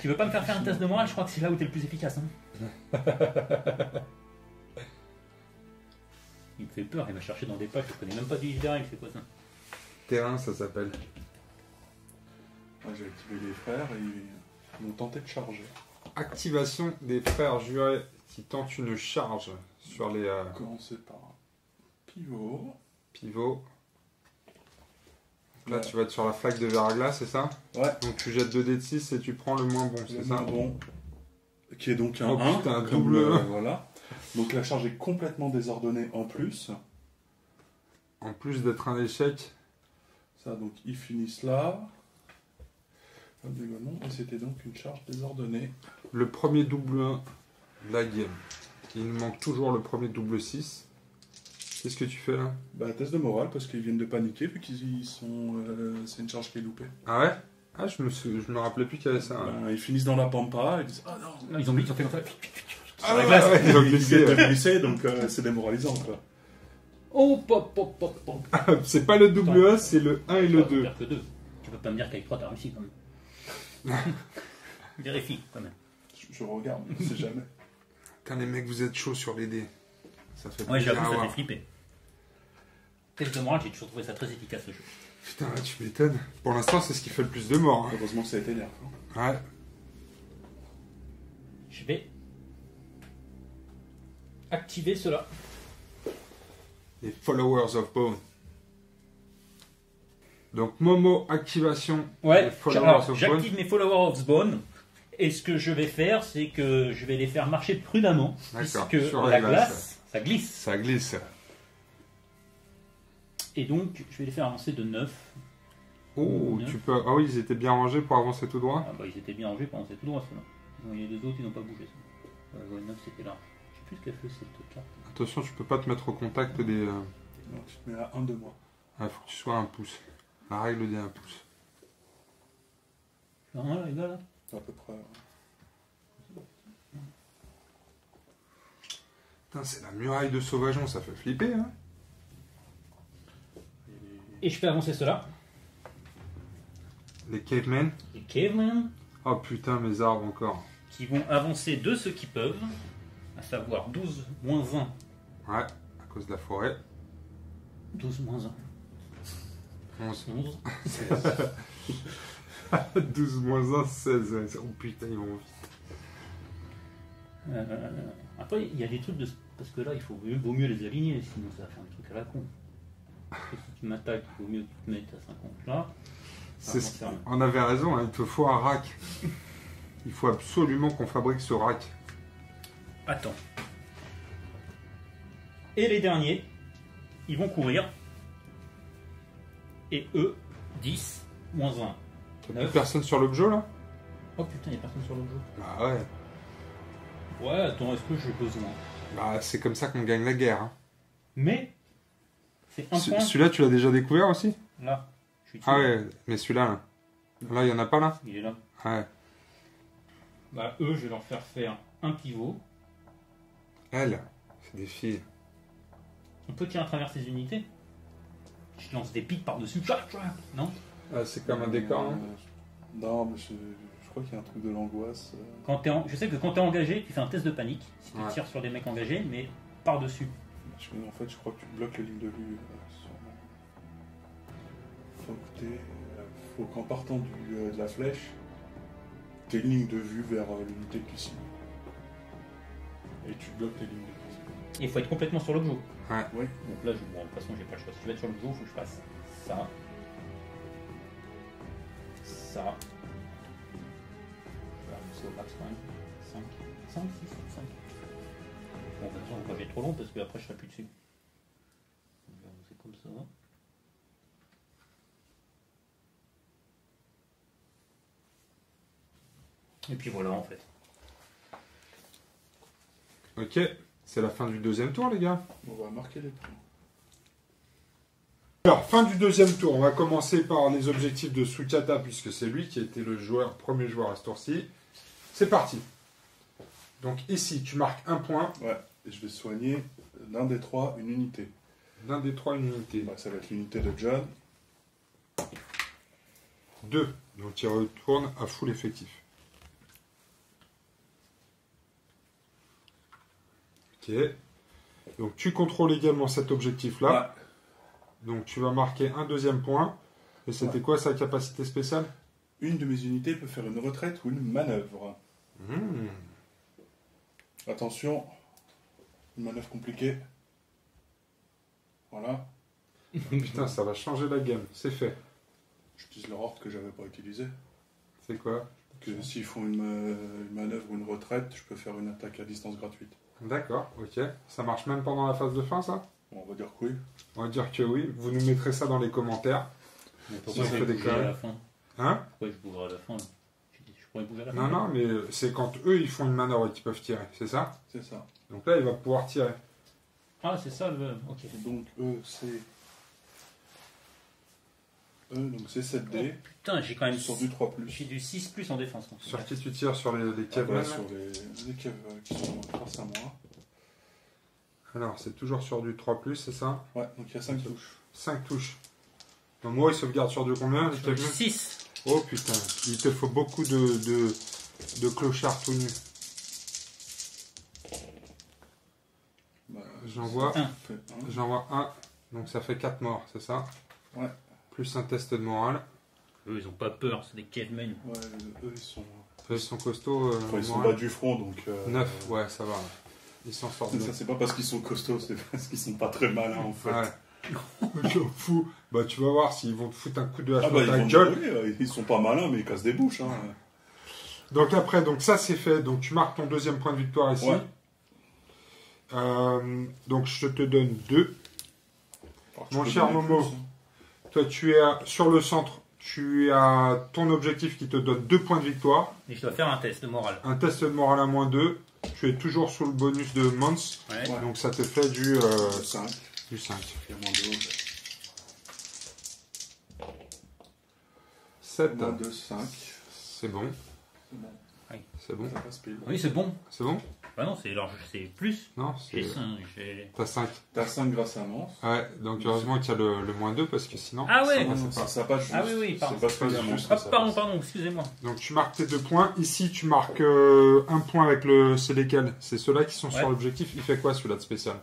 Tu veux pas me faire un test de morale? Je crois que c'est là où t'es le plus efficace. Hein. Il me fait peur, il m'a cherché dans des pages, je connais même pas du il fait quoi ça? Terrain, ça s'appelle. Ouais, j'ai activé les frères et ils vont tenter de charger. Activation des frères jurés qui tentent une charge sur les On va commencer par pivot. pivots. Là, tu vas être sur la flaque de verre à glace, c'est ça? Ouais. Donc tu jettes 2 dés de 6 et tu prends le moins bon, Le c'est ça? moins bon, qui est donc un Oh 1. putain, comme double le- 1. Voilà. Donc la charge est complètement désordonnée en plus. En plus d'être un échec, Ça, donc ils finissent là. Hop, dégoûtement. Et c'était donc une charge désordonnée. le premier double 1 de la game. Il nous manque toujours le premier double 6. Qu'est-ce que tu fais là? Bah, test de morale parce qu'ils viennent de paniquer vu qu'ils sont. C'est une charge qui est loupée. Ah ouais? Ah, je me rappelais plus qu'il y avait ça. Hein. Ils finissent dans la pampa, ils disent ah non. Non, ils ont fait comme ça. Ah, la glace. ouais, ils ont Ils glissé, viennent de ouais. glisser, donc c'est démoralisant quoi. Oh, pop, pop, pop, pop. C'est pas le double 1, c'est le 1 et le 2. Que 2. Tu peux pas me dire qu'avec 3 t'as réussi quand même. Vérifie quand même. Je regarde, on sait jamais. Putain, les mecs, vous êtes chauds sur les dés. Ça fait Ouais, plaisir j'avoue, à ça voir. fait flipper. Test de morale, j'ai toujours trouvé ça très efficace ce jeu. Putain, ouais, tu m'étonnes. Pour l'instant, c'est ce qui fait le plus de morts. Hein. Heureusement que ça a été nerf. Ouais. Je vais activer cela. Les Followers of Bone. Donc, Momo, activation. Ouais, des Followers alors, of Bone. j'active mes Followers of Bone. Et ce que je vais faire, c'est que je vais les faire marcher prudemment. D'accord, Puisque sur la la glace, ça glisse. Ça glisse. Et donc, je vais les faire avancer de 9. Oh, tu peux. Ah oui, ils étaient bien rangés pour avancer tout droit. Ah bah, ils étaient bien rangés pendant cette tout droit, ceux-là. Il y a les autres, ils n'ont pas bougé. Ça. Ouais, 9, c'était là. Je sais plus ce qu'elle fait cette carte. Attention, tu peux pas te mettre au contact des. Non, tu te mets à 1 de moi. Ah, faut que tu sois à 1 pouce. La règle des 1 pouce. Ah, là, les gars, là. À peu près. Putain, c'est la muraille de Sauvageon, ça fait flipper, hein. Et je fais avancer cela. Les cavemen. Les cavemen, Oh putain, mes arbres encore. qui vont avancer de ce qu'ils peuvent, à savoir 12 moins 1. Ouais, à cause de la forêt. 12 moins 1. 11. 11. 12 moins 1, 16. Ouais. Oh putain, ils vont vite. Après, il y a des trucs de. Parce que là, vaut mieux les aligner, sinon ça va faire un truc à la con. Parce que si tu m'attaques, il vaut mieux que tu te mettes à 50 là. C'est- On avait raison, hein, il te faut un rack. Il faut absolument qu'on fabrique ce rack. Attends. Et les derniers, ils vont courir. Et eux, 10, moins 1. T'as plus 9. personne sur l'objet là? Oh putain, y'a personne sur l'objet. Bah ouais. Ouais, attends, est-ce que j'ai besoin? Bah c'est comme ça qu'on gagne la guerre. Hein. Mais, c'est un point. Celui-là, tu l'as déjà découvert aussi? Là, je suis dessus. Ah ouais, mais celui-là, là. Là, il y en a pas là? Il est là. Ouais. Bah, eux, je vais leur faire un pivot. Elle, c'est des filles. On peut tirer à travers ces unités. Je lance des pics par-dessus. Tchouak, tchouak. Non? Ah, c'est comme un décor, non? Non, mais je crois qu'il y a un truc de l'angoisse. Je sais que quand t'es engagé, tu fais un test de panique. Si tu Ouais. tires sur des mecs engagés, mais par-dessus. En fait, je crois que tu bloques les lignes de vue. Faut qu'en partant de la flèche, t'aies une ligne de vue vers l'unité que tu cibles. Et tu bloques les lignes de vue. Et il faut être complètement sur l'objet. Ouais. Oui. Donc là, bon, de toute façon, j'ai pas le choix. Si je veux être sur l'objet, il faut que je fasse ça. Ça. Je vais avancer au max quand même. 5, 6, 5. Bon, de toute façon, on va pas être trop long parce que après je serai plus dessus. On va avancer comme ça. Et puis voilà en fait. Ok, c'est la fin du deuxième tour, les gars. On va marquer les points. Alors, fin du deuxième tour, on va commencer par les objectifs de Sukata, puisque c'est lui qui a été le premier joueur à ce tour-ci. C'est parti. Donc ici, tu marques un point. Ouais, et je vais soigner l'un des trois, une unité. L'un des trois, une unité. Bah, ça va être l'unité de John. 2. Donc tu retournes à full effectif. Ok. Donc tu contrôles également cet objectif-là. Donc tu vas marquer un deuxième point. Et c'était quoi sa capacité spéciale? Une de mes unités peut faire une retraite ou une manœuvre. Mmh. Attention, une manœuvre compliquée. Voilà. Putain, ça va changer la game. C'est fait. J'utilise leur ordre que j'avais pas utilisé. C'est quoi? Que s'ils font une manœuvre ou une retraite, je peux faire une attaque à distance gratuite. D'accord, ok. Ça marche même pendant la phase de fin, ça? Bon, on va dire que oui. On va dire que oui. Vous nous mettrez ça dans les commentaires. Mais pourquoi Ça je fait vais des bouger à conneries. la fin? Hein? Pourquoi je bougerai à la fin là? Je pourrais bouger à la fin? Non, non, mais c'est quand eux, ils font une manœuvre et qu'ils peuvent tirer. C'est ça? C'est ça. Donc là, il va pouvoir tirer. Ah, c'est ça le. Ok. Donc eux, c'est... donc c'est 7D. Putain, j'ai quand même. Ils sont du 3+. J'ai du 6 plus en défense. Donc. Sur qui tu tires? Sur les Ah, cavemen? bah, sur les caves qui sont face à moi. Alors, c'est toujours sur du 3+, c'est ça? Ouais, donc il y a 5 touches. 5 touches. Donc moi, il sauvegarde sur de combien, les Sur du cavemen? 6. Oh putain, il te faut beaucoup de clochards tout nus. Bah, J'en vois Un. fait un. J'en vois un, donc ça fait 4 morts, c'est ça? Ouais. Plus un test de morale. Eux, ils ont pas peur, c'est des cavemen. Ouais, eux, ils sont... Ils sont costauds. Enfin, ils sont morale. bas du front, donc... 9, ouais, ça va. Ils s'en sortent Ça, bien. c'est pas parce qu'ils sont costauds, c'est parce qu'ils sont pas très malins, en fait. Ouais. J'en fous. Bah, tu vas voir s'ils vont te foutre un coup de hache Ah dans bah, ils ta vont me gueule. brûler, ils sont pas malins, mais ils cassent des bouches, hein. Donc après, donc ça c'est fait. Donc tu marques ton deuxième point de victoire ici. Ouais. Donc je te donne 2. Alors, tu Mon peux cher donner Momo. plus, hein. Toi, tu es sur le centre. Tu as ton objectif qui te donne 2 points de victoire. Et je dois faire un test de morale. Un test de morale à -2. Tu es toujours sous le bonus de Mons. Ouais. Ouais. Donc ça te fait du 5. 5. Il y a moins 2. 7. Moins 2, 5. C'est bon. C'est bon. C'est bon. Ça passe pile. Oui, c'est bon. C'est bon? Bah non, c'est plus. Non, J'ai c'est. 5. J'ai... T'as 5. T'as 5 grâce à Mance. Ouais, donc heureusement qu'il y a le -2 parce que sinon. Ah ouais. ça passait pas. Ça passe juste. Ah oui, oui, pardon. C'est pas suffisamment. juste. Ah, ça pardon, passe. pardon, excusez-moi. Donc tu marques tes 2 points. Ici, tu marques un point avec le. C'est lesquels? C'est ceux-là qui sont sur Ouais. l'objectif. Il fait quoi celui-là de spécial?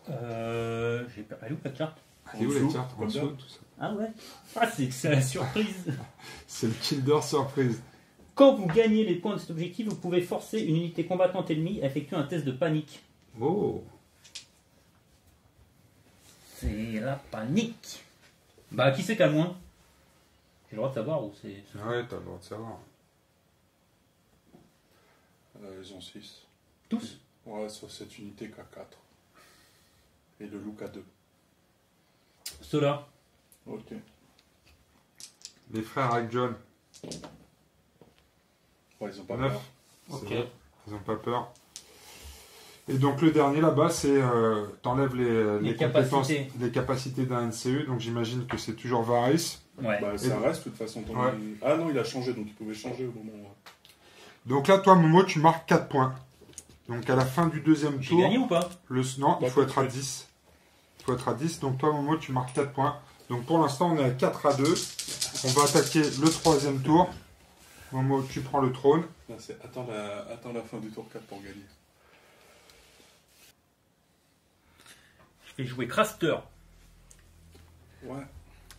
J'ai pas. Elle est où la carte? Elle est où, dessous, les cartes? En comme dessous, d'hab. tout ça. Ah ouais. Ah, c'est la surprise. C'est le Kinder Surprise. Quand vous gagnez les points de cet objectif, vous pouvez forcer une unité combattante ennemie à effectuer un test de panique. Oh. C'est la panique. Bah, qui c'est qu'à moins? J'ai le droit de savoir où c'est. Ah ouais, t'as le droit de savoir. Ils ont 6. Tous? Ouais, sur cette unité qu'à 4. Et le loup à 2. Ceux-là. Ok. Les frères avec John. Ouais, ils ont pas 9. peur. Ok. Ils ont pas peur. Et donc le dernier là-bas, c'est t'enlèves les compétences, capacités. les capacités d'un NCE. Donc j'imagine que c'est toujours Varys. Ouais. Bah, ça reste de toute façon. Ouais. Ah non, il a changé, donc il pouvait changer au moment où... Donc là, toi, Momo, tu marques 4 points. Donc à la fin du deuxième J'ai tour, gagné ou pas? non, il Pas faut tout de être à suite. 10. Il faut être à 10. Donc toi, Momo, tu marques 4 points. Donc pour l'instant, on est à 4 à 2. On va attaquer le troisième tour. Momo, tu prends le trône. Là, c'est attends la fin du tour 4 pour gagner. Je vais jouer Craster. Ouais.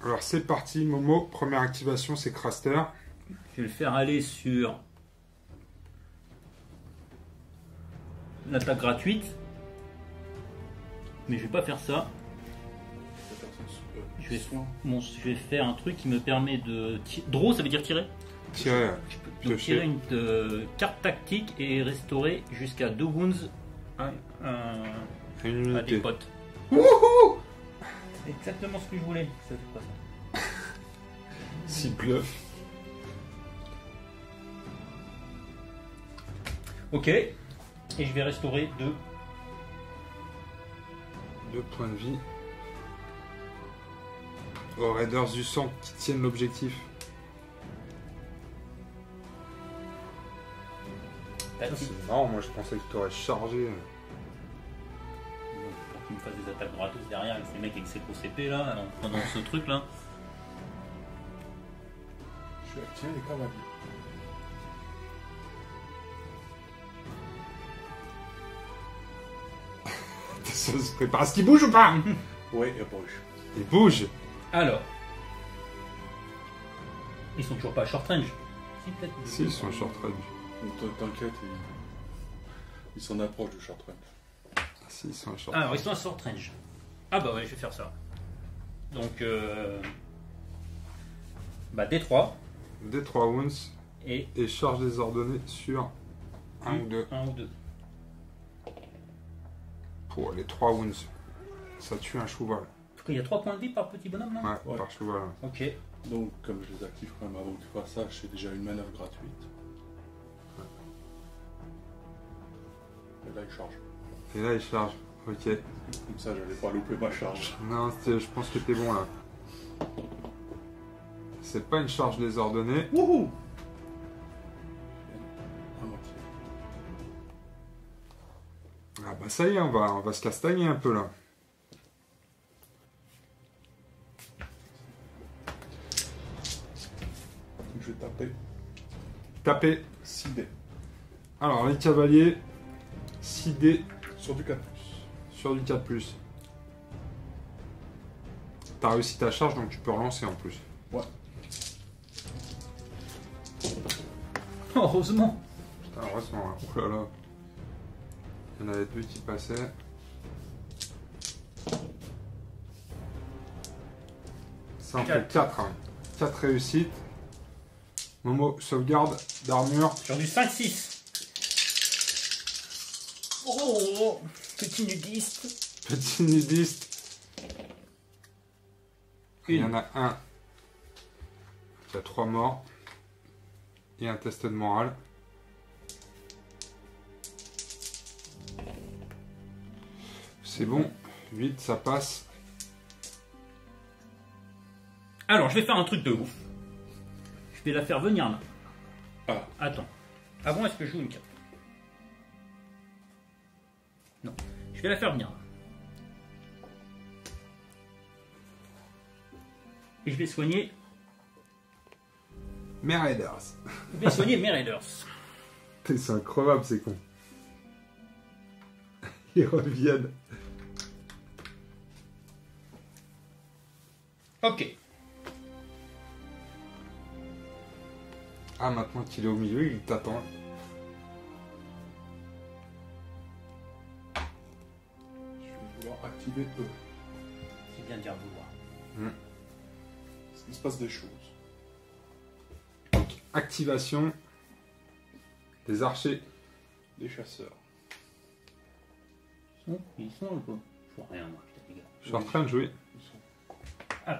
Alors c'est parti, Momo. Première activation, c'est Craster. Je vais le faire aller sur l'attaque gratuite. Mais je vais pas faire ça. Je vais, bon, je vais faire un truc qui me permet de... Draw, ça veut dire tirer. Tirer. Je peux donc Piocher. tirer une carte tactique et restaurer jusqu'à 2 wounds à Une des unité. potes. C'est exactement ce que je voulais. Ça fait quoi ça? 6 bluff. Ok. Et je vais restaurer 2. 2 points de vie. Aux Raiders du sang qui tiennent l'objectif. C'est marrant, moi je pensais que tu aurais chargé. Pour qu'il me fasse des attaques gratos derrière avec ces mecs avec ses CP là, pendant ce truc là. Je suis tiens les cavaliers. Ça se prépare à ce qu'il bouge ou pas? Ouais, et bon, Il bouge. Alors. Ils sont toujours pas à short range. Si, peut-être. Si, ils sont short range. t'inquiète, ils s'en approchent du short range. Si, ils sont short Alors, ils sont à short range. Ah bah ouais, je vais faire ça. Donc, bah D3 Des 3 wounds et et charge désordonnée sur 1 ou 2. 1 ou 2. Pour les 3 wounds. Ça tue un cheval. En tout cas, il y a 3 points de vie par petit bonhomme là. Ouais, Ouais. par cheval. Ok. Donc, comme je les active quand même avant que tu fasses ça, j'ai déjà une manœuvre gratuite. Et là, il charge. Et là, il charge. Ok. Comme ça, j'allais pas louper ma charge. Non, je pense que t'es bon là. C'est pas une charge désordonnée. Wouhou! À moitié. Ah bah ça y est, on va se castagner un peu là. Je vais taper Taper. 6 dés. Alors, les cavaliers, 6 dés Sur du 4+. sur du 4+. T'as réussi ta charge, donc tu peux relancer en plus. Heureusement. Putain, heureusement, hein. Oh là là. Il y en avait 2 qui passaient. Ça en fait 4. 4 réussites. Momo, sauvegarde d'armure. Sur du 5-6. Oh, petit nudiste. Petit nudiste. Il y Une. en a un qui a 3 morts. Et un test de morale. C'est bon. 8, ça passe. Alors, je vais faire un truc de ouf. Je vais la faire venir là. Ah. Attends. Avant, est-ce que je joue une carte? Non. Je vais la faire venir là. Et je vais soigner. Mes Raiders. Je vais soigner mes Raiders. C'est incroyable, c'est con. Ils reviennent. Ok. Ah, maintenant qu'il est au milieu, il t'attend. Je vais vouloir activer eux. C'est bien de dire vouloir. Il se passe des choses. Activation des archers. Des chasseurs. Ils sont un peu. Je vois rien, moi, putain, les gars. Je suis en train de jouer. Ils sont... Ah.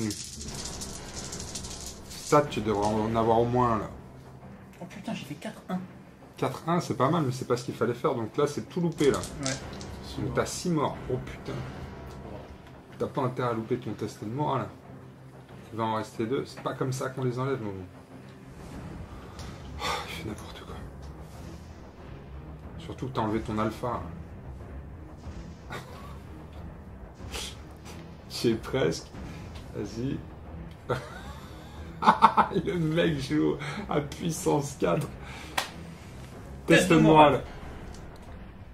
nu. Ça, tu devrais en avoir au moins un là. Oh putain, j'ai fait 4-1. 4-1, c'est pas mal, mais c'est pas ce qu'il fallait faire. Donc là, c'est tout loupé là. Ouais. Donc t'as 6 morts. Oh putain. T'as pas intérêt à louper ton test de mort là. Il va en rester 2. C'est pas comme ça qu'on les enlève, mon. Oh, il fait n'importe quoi. Surtout que t'as enlevé ton alpha. J'y ai presque. Vas-y. Le mec joue à puissance 4. Test de moral. morale.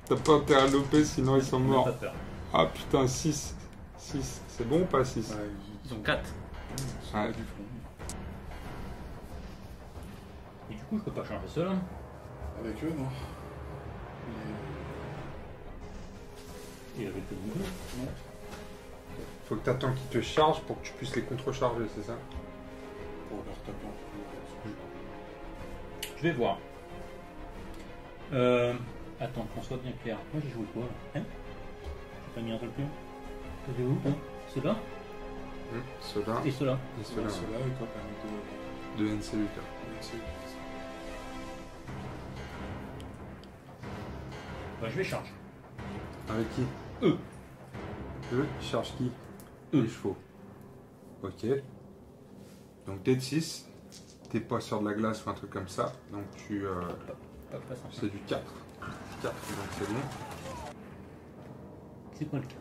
T'as pas intérêt à louper, sinon ils sont On a morts. pas peur. Ah putain, 6. 6. C'est bon ou pas 6? Ouais, Ils ont 4. Ouais. du fond. Et du coup, je peux pas changer cela. Avec eux, non. Et avec le nouveau. Non. Faut que t'attends qu'ils te chargent pour que tu puisses les contre-charger, c'est ça? Pour leur taper un peu. Je vais voir. Attends, qu'on soit bien clair. Moi j'ai joué quoi là? Hein? J'ai pas mis un seul pion. T'as où hein? Ceux-là Ceux-là et ceux-là. et ceux-là. Ceux-là, et toi, permis De NCU. là. Bah, je vais charger. Avec qui? Eux. Eux, ils chargent qui? Eux. Les chevaux. Ok. Donc dès de 6, t'es pas sur de la glace ou un truc comme ça. Donc tu. Pas ça. C'est du 4. 4, donc c'est bon. C'est quoi le 4?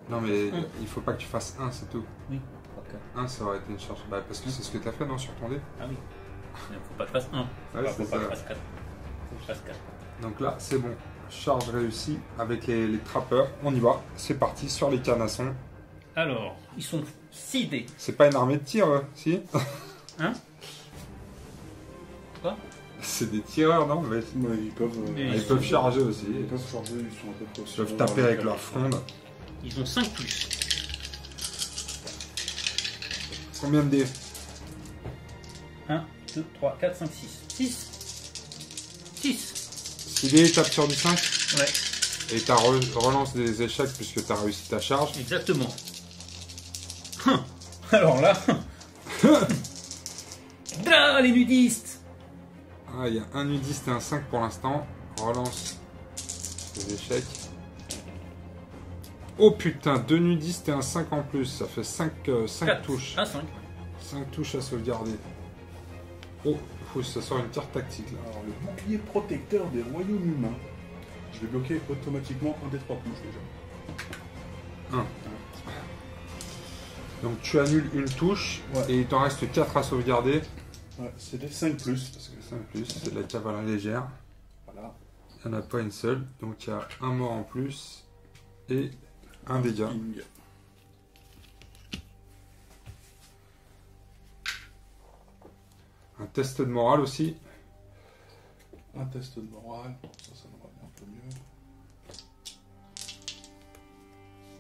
Non mais Un. il faut pas que tu fasses 1, c'est tout. Oui, pas de 4. 1 ça aurait été une charge. Bah parce que c'est ce que t'as fait non sur ton dé. Ah oui. Mais faut pas que je fasse 1. Ouais, Faut c'est pas que je ça. fasse 4. Faut que je fasse 4. Donc là c'est bon. Charge réussie avec les trappeurs. On y va. C'est parti sur les canassons. Alors, ils sont 6 dés. C'est pas une armée de tir, si? Hein? Quoi? C'est des tireurs, non? Mais... Ouais, ils peuvent. Mais Ils peuvent charger aussi. Ils peuvent charger, ils sont à peu près aussi. Ils peuvent bons taper dans avec la leur carte. fronde. Ils ont 5 plus. Combien de dés? 1, 2, 3, 4, 5, 6. 6. 6. Si dés tape sur du 5 Ouais, et t'as relance des échecs puisque t'as réussi ta charge. exactement. Alors là. Ah, les nudistes. Ah, il y a un nudiste et un 5 pour l'instant. Relance des échecs. Oh putain, 2 nudistes et un 5 en plus. Ça fait 5 4 touches. Ah, 5. 5 touches à sauvegarder. Oh, ça sort une carte tactique là. Alors, le bouclier protecteur des royaumes humains. Je vais bloquer automatiquement un des 3 touches déjà. Donc tu annules une touche Ouais. et il t'en reste 4 à sauvegarder. Ouais, c'est des 5 plus. Parce que 5 plus, c'est de la cavalerie légère. voilà. Il n'y en a pas une seule. Donc il y a un mort en plus et un dégât. King. Un test de morale aussi. Un test de morale. Bon, ça devrait aller un peu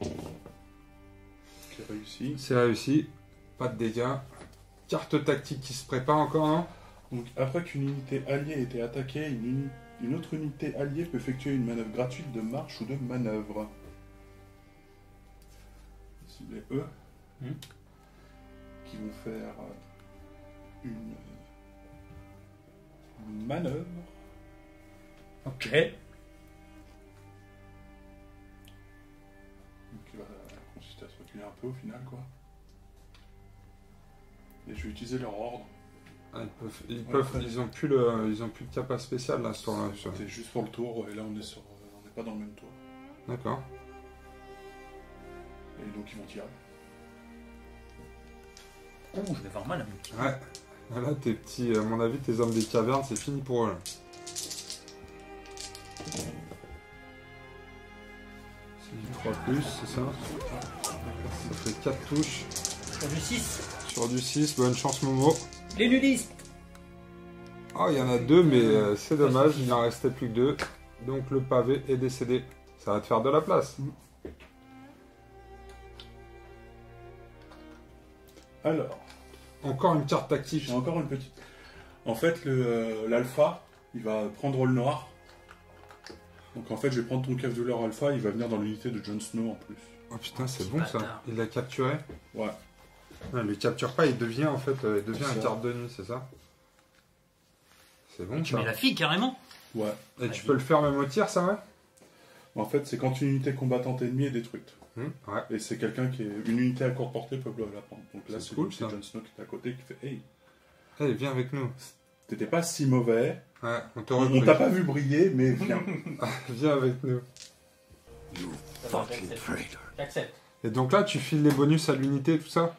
mieux. C'est réussi. C'est réussi. Pas de dégâts. Carte tactique qui se prépare encore, non? Donc, après qu'une unité alliée ait été attaquée, une autre unité alliée peut effectuer une manœuvre gratuite de marche ou de manœuvre. C'est les E qui vont faire une manœuvre. Ok. Donc, qui va consister à se reculer un peu au final, quoi. Et je vais utiliser leur ordre. Ah, ils ont plus le capa spécial là, ce tour-là. C'était juste pour le tour, et là on n'est pas dans le même tour. D'accord. Et donc ils vont tirer. Oh, je vais faire mal à mon petit. Ouais. Là, tes petits, à mon avis, tes hommes des cavernes, c'est fini pour eux là. C'est du 3+, c'est ça? Ça fait 4 touches. Sur du 6. Sur du 6, bonne chance Momo. Les nudistes. Oh, il y en a 2, mais c'est dommage, il n'en restait plus que 2. Donc le pavé est décédé. Ça va te faire de la place. Alors, Encore une carte tactique. j'ai encore une petite. En fait, l'alpha, il va prendre le noir. Donc en fait, je vais prendre ton cavalier alpha, il va venir dans l'unité de Jon Snow en plus. Oh putain, c'est Petit bon ça. bâtard. Il l'a capturé. Ouais. Non, il le capture pas, il devient en fait il devient C'est un ça. carte de nuit, c'est ça? C'est bon Tu ça. mets la fille carrément. Ouais. Et tu peux le faire même au tir, ça va? En fait, c'est quand une unité combattante ennemie est détruite. Ouais. Et c'est quelqu'un qui est. Une unité à courte portée peut la prendre. Donc là, C'est c'est cool, c'est ça. Jon Snow qui est à côté qui fait Hey, Allez, viens avec nous. t'étais pas si mauvais. Ouais, on te On recrute. t'a pas vu briller, mais viens. Viens avec nous. J'accepte. Et donc là, tu files les bonus à l'unité, tout ça?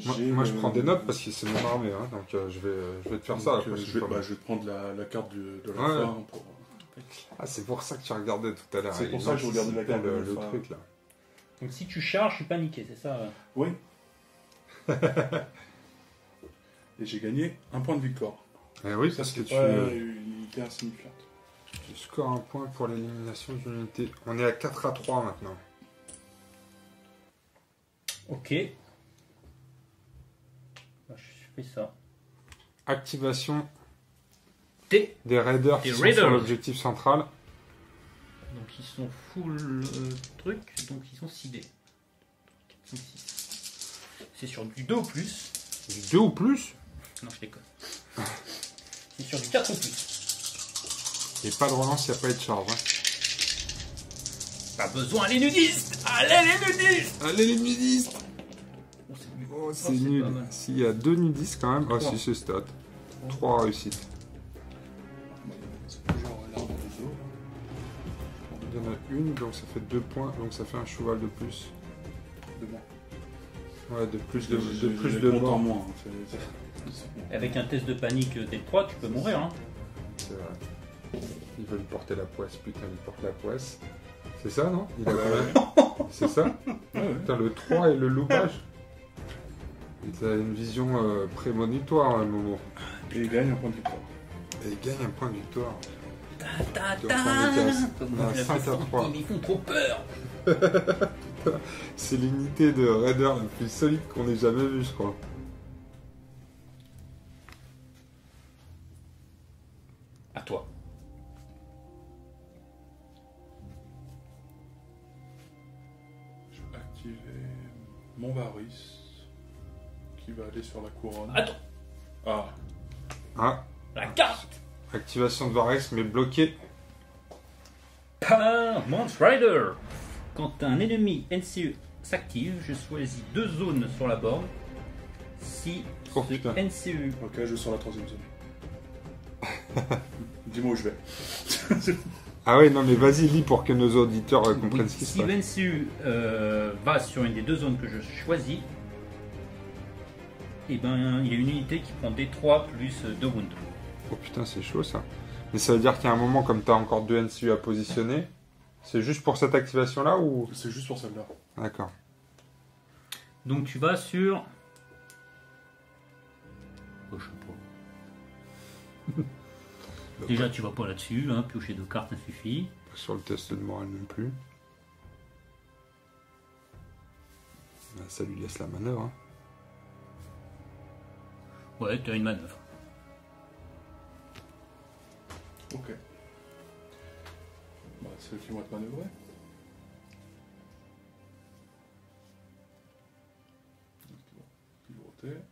Moi, je prends des notes parce que c'est mon armée, hein, donc je vais te faire ça. Donc, Après, je vais te prendre la carte de la Ouais. fin pour. Ah, c'est pour ça que tu regardais tout à l'heure. C'est pour Ils ça que je regardais la anticipaient carte de le la fin. truc là. Donc si tu charges, je suis paniqué, c'est ça? Oui. Et j'ai gagné un point de victoire. Eh oui, Ça, parce que c'est tu, pas une unité insignifiante. tu scores un point pour l'élimination d'une unité. On est à 4-3 maintenant. Ok. Bah, je fais ça. Activation T. des raiders qui Des sont raiders. sur l'objectif central. Donc ils sont full truc, donc ils sont sidés. 4, 5, 6. C'est sur du 2 ou plus. Du 2 ou plus. Non, je déconne. C'est sur du 4 ou plus. Et pas de relance, il n'y a pas de charge. Hein. Pas besoin, les nudistes. Allez, les nudistes. Allez les nudistes. Oh, c'est nul. Oh, c'est c'est nul. pas mal. S'il y a 2 nudistes quand même. Oh, Trois. si, c'est stat. 3 réussites. C'est toujours l'arme de dos. Il y en a une, donc ça fait 2 points. Donc ça fait un cheval de plus. De moi. Ouais, de plus de compte en morts. moins. Avec un test de panique T3, tu peux mourir. Hein. C'est vrai. Il veut lui porter la poisse, putain, il porte la poisse. C'est ça, non? Il a Ouais. combien? C'est ça? Ouais. Putain, le 3 et le loupage. Il a une vision prémonitoire, Momo. Et il gagne un point de victoire. Et il gagne un point de victoire. Ta Tu reprends des casses. Comme On a je l'ai 5 fait à 3. Ils font trop peur. C'est l'unité de raider la plus solide qu'on ait jamais vue, je crois. À toi. Je vais activer mon Varys qui va aller sur la couronne. Attends. Ah, Ah, La carte. activation de Varys, mais bloqué. Mount Rider. Quand un ennemi NCE s'active, je choisis 2 zones sur la borne. Si Oh, ce putain. NCE ok, je vais sur la troisième zone. Dis-moi où je vais. Ah ouais, non, mais vas-y, lis pour que nos auditeurs comprennent ce qui se si passe. le NCU va sur une des 2 zones que je choisis, et ben il y a une unité qui prend D3 plus 2 wounds. Oh putain, c'est chaud ça. Mais ça veut dire qu'à un moment, comme tu as encore 2 NCU à positionner, c'est juste pour cette activation-là ou... C'est juste pour celle-là. D'accord. Donc tu vas sur. Oh, je sais pas. Déjà, tu vas pas là-dessus, hein, piocher 2 cartes, ça suffit. Sur le test de morale non plus. Bah, ça lui laisse la manœuvre. Hein. Ouais, tu as une manœuvre. Ok. Bah, c'est eux qui vont être manœuvrés. Pivoter.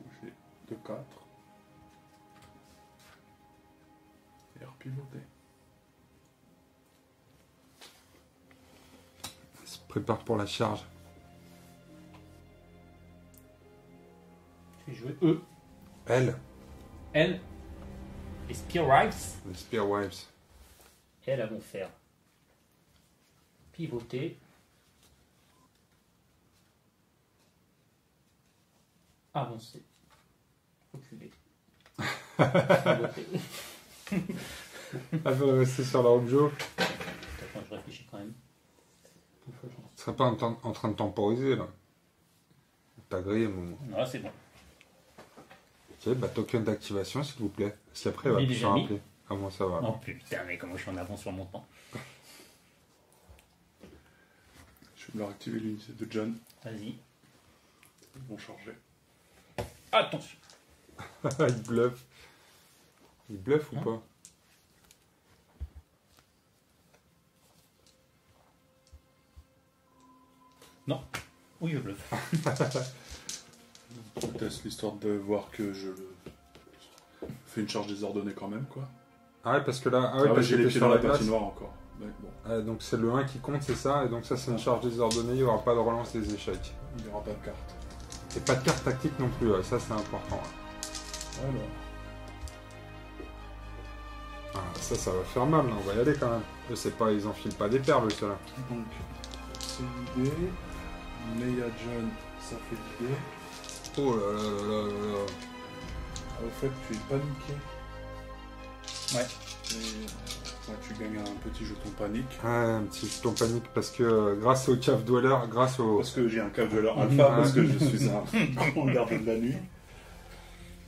Bouger de 4. Et repivoter. Il se prépare pour la charge. Tu fais jouer eux. Elle, Elles, les Spearwives, les Spearwives. elles vont faire pivoter, avancer, reculer, pivoter. Elle veut rester sur la Objo. Attends, je réfléchis quand même. Tu serais pas en train de temporiser là. T'as grillé mon. Non, c'est bon. Ok, bah token d'activation s'il vous plaît. Si après elle va Il est plus se déjà mis. rappeler. Ah bon, ça va. Oh putain, mais comment je suis en avance sur mon temps. Je vais leur activer l'unité de John. Vas-y. Ils vont charger. Attention. Il bluffe. Il bluffe ou Hein? pas? Non. Oui, je bluffe. Je teste l'histoire de voir que je fais une charge désordonnée quand même, quoi. Ah ouais, parce que là, Ah ouais, parce j'ai que les t'es pieds sur dans la glace. patinoire encore. Mais bon, Ah, donc c'est le 1 qui compte, c'est ça, et donc ça c'est une charge désordonnée, il n'y aura pas de relance des échecs. il n'y aura pas de carte. Et pas de carte tactique non plus, ouais, ça c'est important. Ouais. Alors, Ah, ça va faire mal, là, on va y aller quand même. Eux, c'est pas, ils enfilent pas des perles, ceux-là. donc, c'est l'idée. Leia John, ça fait l'idée. Oh là là là là là. Ah, au fait, tu es paniqué. Ouais. Et, ouais, tu gagnes un petit jeton panique. Ah, un petit jeton panique parce que grâce au cave dweller, grâce au. Parce que j'ai un cave de leur alpha, parce que je suis un grand gardien de la nuit.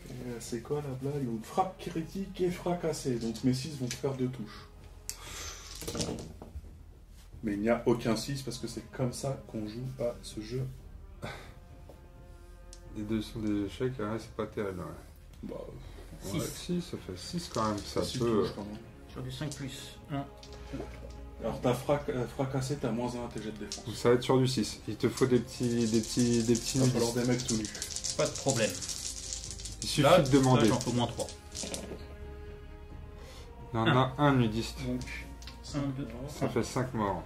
Et c'est quoi la blague? Donc frappe critique et fracassé. Donc mes 6 vont faire 2 touches. Mais il n'y a aucun 6 parce que c'est comme ça qu'on joue à ce jeu. Les deux sont des échecs, ouais, c'est pas terrible. Ouais. Bah, Ouais, si, ça fait 6 quand même, ça 6 peut. touches quand même. Sur du 5 plus 1. Alors t'as fracassé, t'as moins 1 à tes jets de défense. Donc ça va être sur du 6. Il te faut des petits Il va falloir des mecs tout nus. Pas de problème. Il suffit Là, de demander. j'en faut moins 3. Il y en a un nudiste. Donc, 1, 2, Ça fait 5 morts.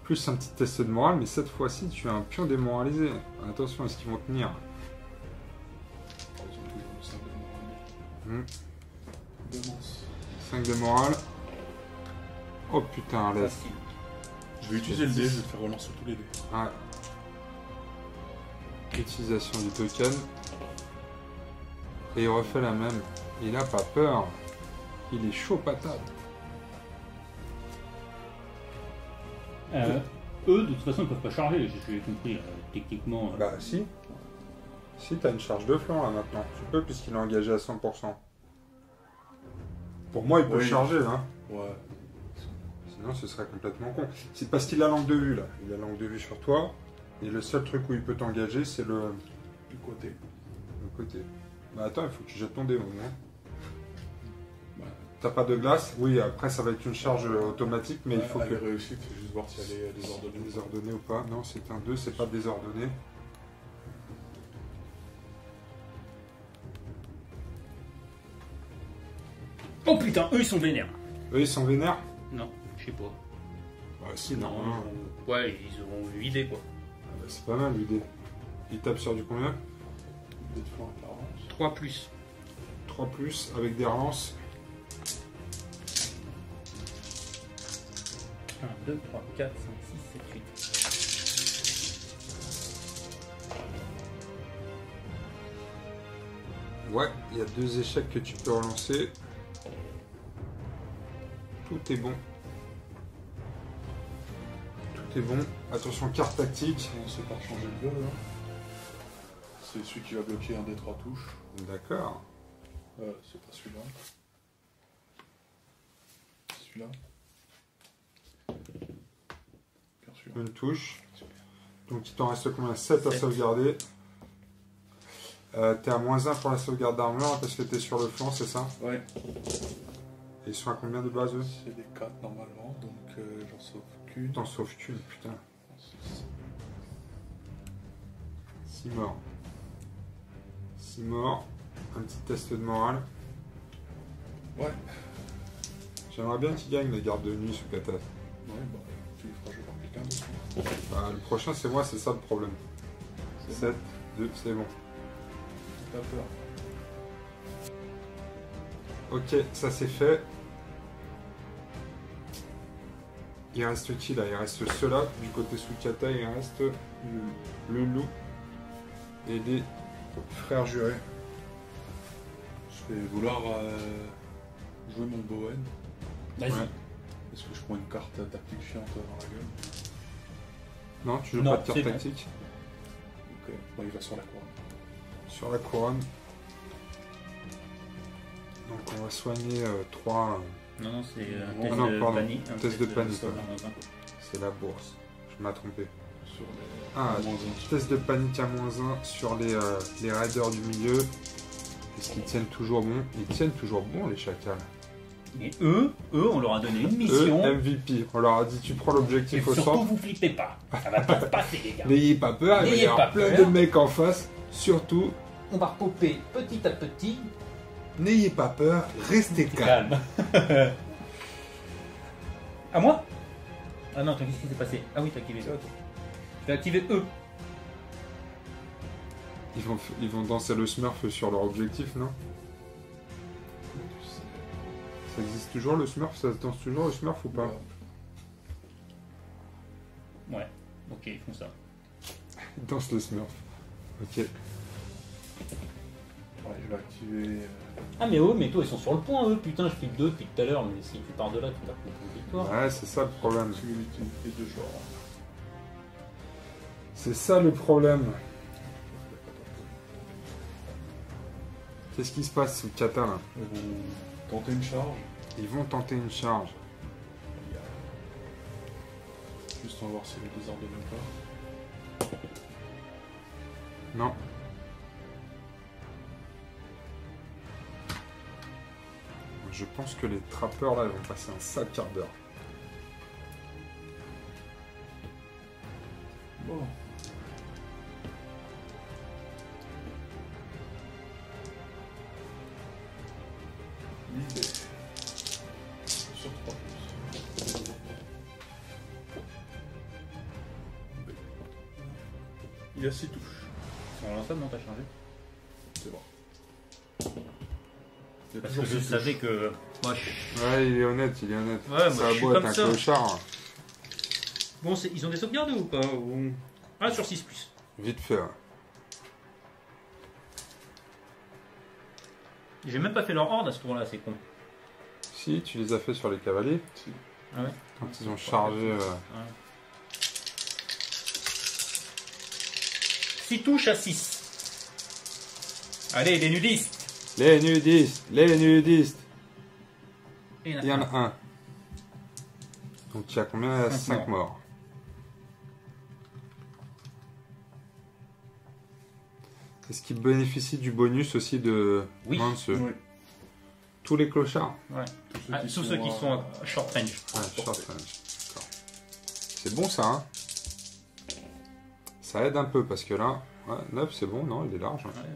Plus un petit test de morale, mais cette fois-ci tu as un pion démoralisé. Attention, est-ce qu'ils vont tenir? Ils ont toujours le 5 de morale. Hmm. Démence. 5 de morale. Oh putain, laisse. facile. Je vais utiliser le dé, je vais te faire relancer tous les dés. Ouais. Utilisation du token. Et il refait la même. Il a pas peur. Il est chaud patate. Eux, de toute façon, ils peuvent pas charger, j'ai compris, techniquement. Bah si. Si, t'as une charge de flanc là maintenant. Tu peux puisqu'il est engagé à 100%. Pour moi, il peut Oui. charger là. Ouais. Sinon, ce serait complètement con. C'est parce qu'il a langue de vue là. Il a langue de vue sur toi. Et le seul truc où il peut t'engager, c'est le Du côté. Bah attends, il faut que tu jettes ton dé au moins. Bah, T'as pas de glace? Oui, après ça va être une charge automatique, mais il faut elle que. est réussie, il faut juste voir si elle est désordonnée. Désordonné ou pas? Non, c'est un 2, c'est pas désordonné. Oh putain, eux, ils sont vénères. Eux, ils sont vénères? Non, je sais pas. Bah si, Non, non. ouais, ils auront eu idée, quoi. Ah, bah, c'est pas mal l'idée. Il tape sur du combien? Dé de flanc avec la relance. 3 plus. 3 plus avec des relances. 1, 2, 3, 4, 5, 6, 7, 8. Ouais, il y a 2 échecs que tu peux relancer. Tout est bon. est bon. Attention, carte tactique. Commencez par changer le bleu, là. C'est celui qui va bloquer un des 3 touches. D'accord. C'est pas celui-là. C'est celui-là. Bien sûr. Une touche. Donc il t'en reste combien? 7 à sauvegarder. T'es à -1 pour la sauvegarde d'armure parce que t'es sur le flanc, c'est ça? Ouais. Et ils sont à combien de base eux? C'est des 4 normalement, donc j'en sauve qu'une. T'en sauves qu'une, putain. 6 morts. 6 morts. Un petit test de morale. Ouais. J'aimerais bien qu'il gagne la garde de nuit sous Kata. Ouais, bah, tu le feras jouer par quelqu'un d'autre. Bah, le prochain c'est moi, c'est ça le problème. 7, 2, c'est bon. Pas peur. Ok, ça c'est fait. Il reste qui là? Il reste ceux-là. Du côté Sukata, il reste le loup et les frères jurés. Je vais vouloir jouer mon Bowen. Vas-y. Ouais. Est-ce que je prends une carte tactique chiante dans la gueule? Non, tu joues Non, pas de carte c'est bon. tactique. Ok, bon, il va sur la couronne. Sur la couronne. Donc on va soigner 3. Non, non, c'est un Non, test non, de pardon. panique. Un Test de panique, sauve ouais. dans un. C'est la bourse. Je m'ai trompé. Sur les... Ah, -1. test de panique à -1 sur les raiders du milieu. Est-ce qu'ils tiennent toujours bon? Ils tiennent toujours bon les chacals. Et eux, on leur a donné une mission. Eux, MVP. On leur a dit tu prends Et l'objectif au surtout, centre. vous flippez pas. Ça va pas se passer, les gars. N'ayez pas peur, il va y N'ayez avoir pas plein peur. de mecs en face. Surtout, On va repopper petit à petit. n'ayez pas peur, restez calme. Calme. À moi? Ah non, attends, qu'est-ce qui s'est passé? Ah oui, t'as activé eux. J'ai activé eux. Ils vont danser le smurf sur leur objectif, non? Ça existe toujours le smurf? Ça se danse toujours le smurf ou pas? Ouais, ok, ils font ça. Ils dansent le smurf. Ok. Ouais, je vais activer. Ah mais mais toi ils sont sur le point eux, putain je flippe 2 depuis tout à l'heure, mais si tu pars de là tu vas prendre une victoire. Ouais, c'est ça le problème. Utilité de genre. C'est ça le problème. Qu'est-ce qui se passe sous le kata là? Ils vont tenter une charge. Ils vont tenter une charge. Juste on va voir si le désordonne pas. Non. Je pense que les trappeurs là ils vont passer un sale quart d'heure. Bon. L'idée. Sur 3 pouces. Il a 6 touches. On lance ça, non t'as changé? C'est bon. Il y a Parce toujours que je 6 savais touches. que... Moi je... Ouais, il est honnête, il est honnête. Ouais, moi, ça a je suis beau être comme un ça. clochard. Bon, ils ont des sauvegardes ou pas ou... Ah sur 6+. Vite fait. Ouais. J'ai même pas fait leur horde à ce tour-là, c'est con. Si, tu les as fait sur les cavaliers. Si. Ah ouais? Quand ils ont chargé. 6 touches à 6. Allez, les nudistes. Les nudistes. Les nudistes. Et Il y en a un. Donc il y a combien? Il y a 5 morts. morts. Est-ce qu'ils bénéficient du bonus aussi de Oui. Mance? Oui. Tous les clochards? Ouais. Tous Tous ceux qui sont à short range. Ouais, short range. D'accord. C'est bon ça, hein? Ça aide un peu parce que là, ouais, 9 c'est bon, non? Il est large. Hein. Ouais.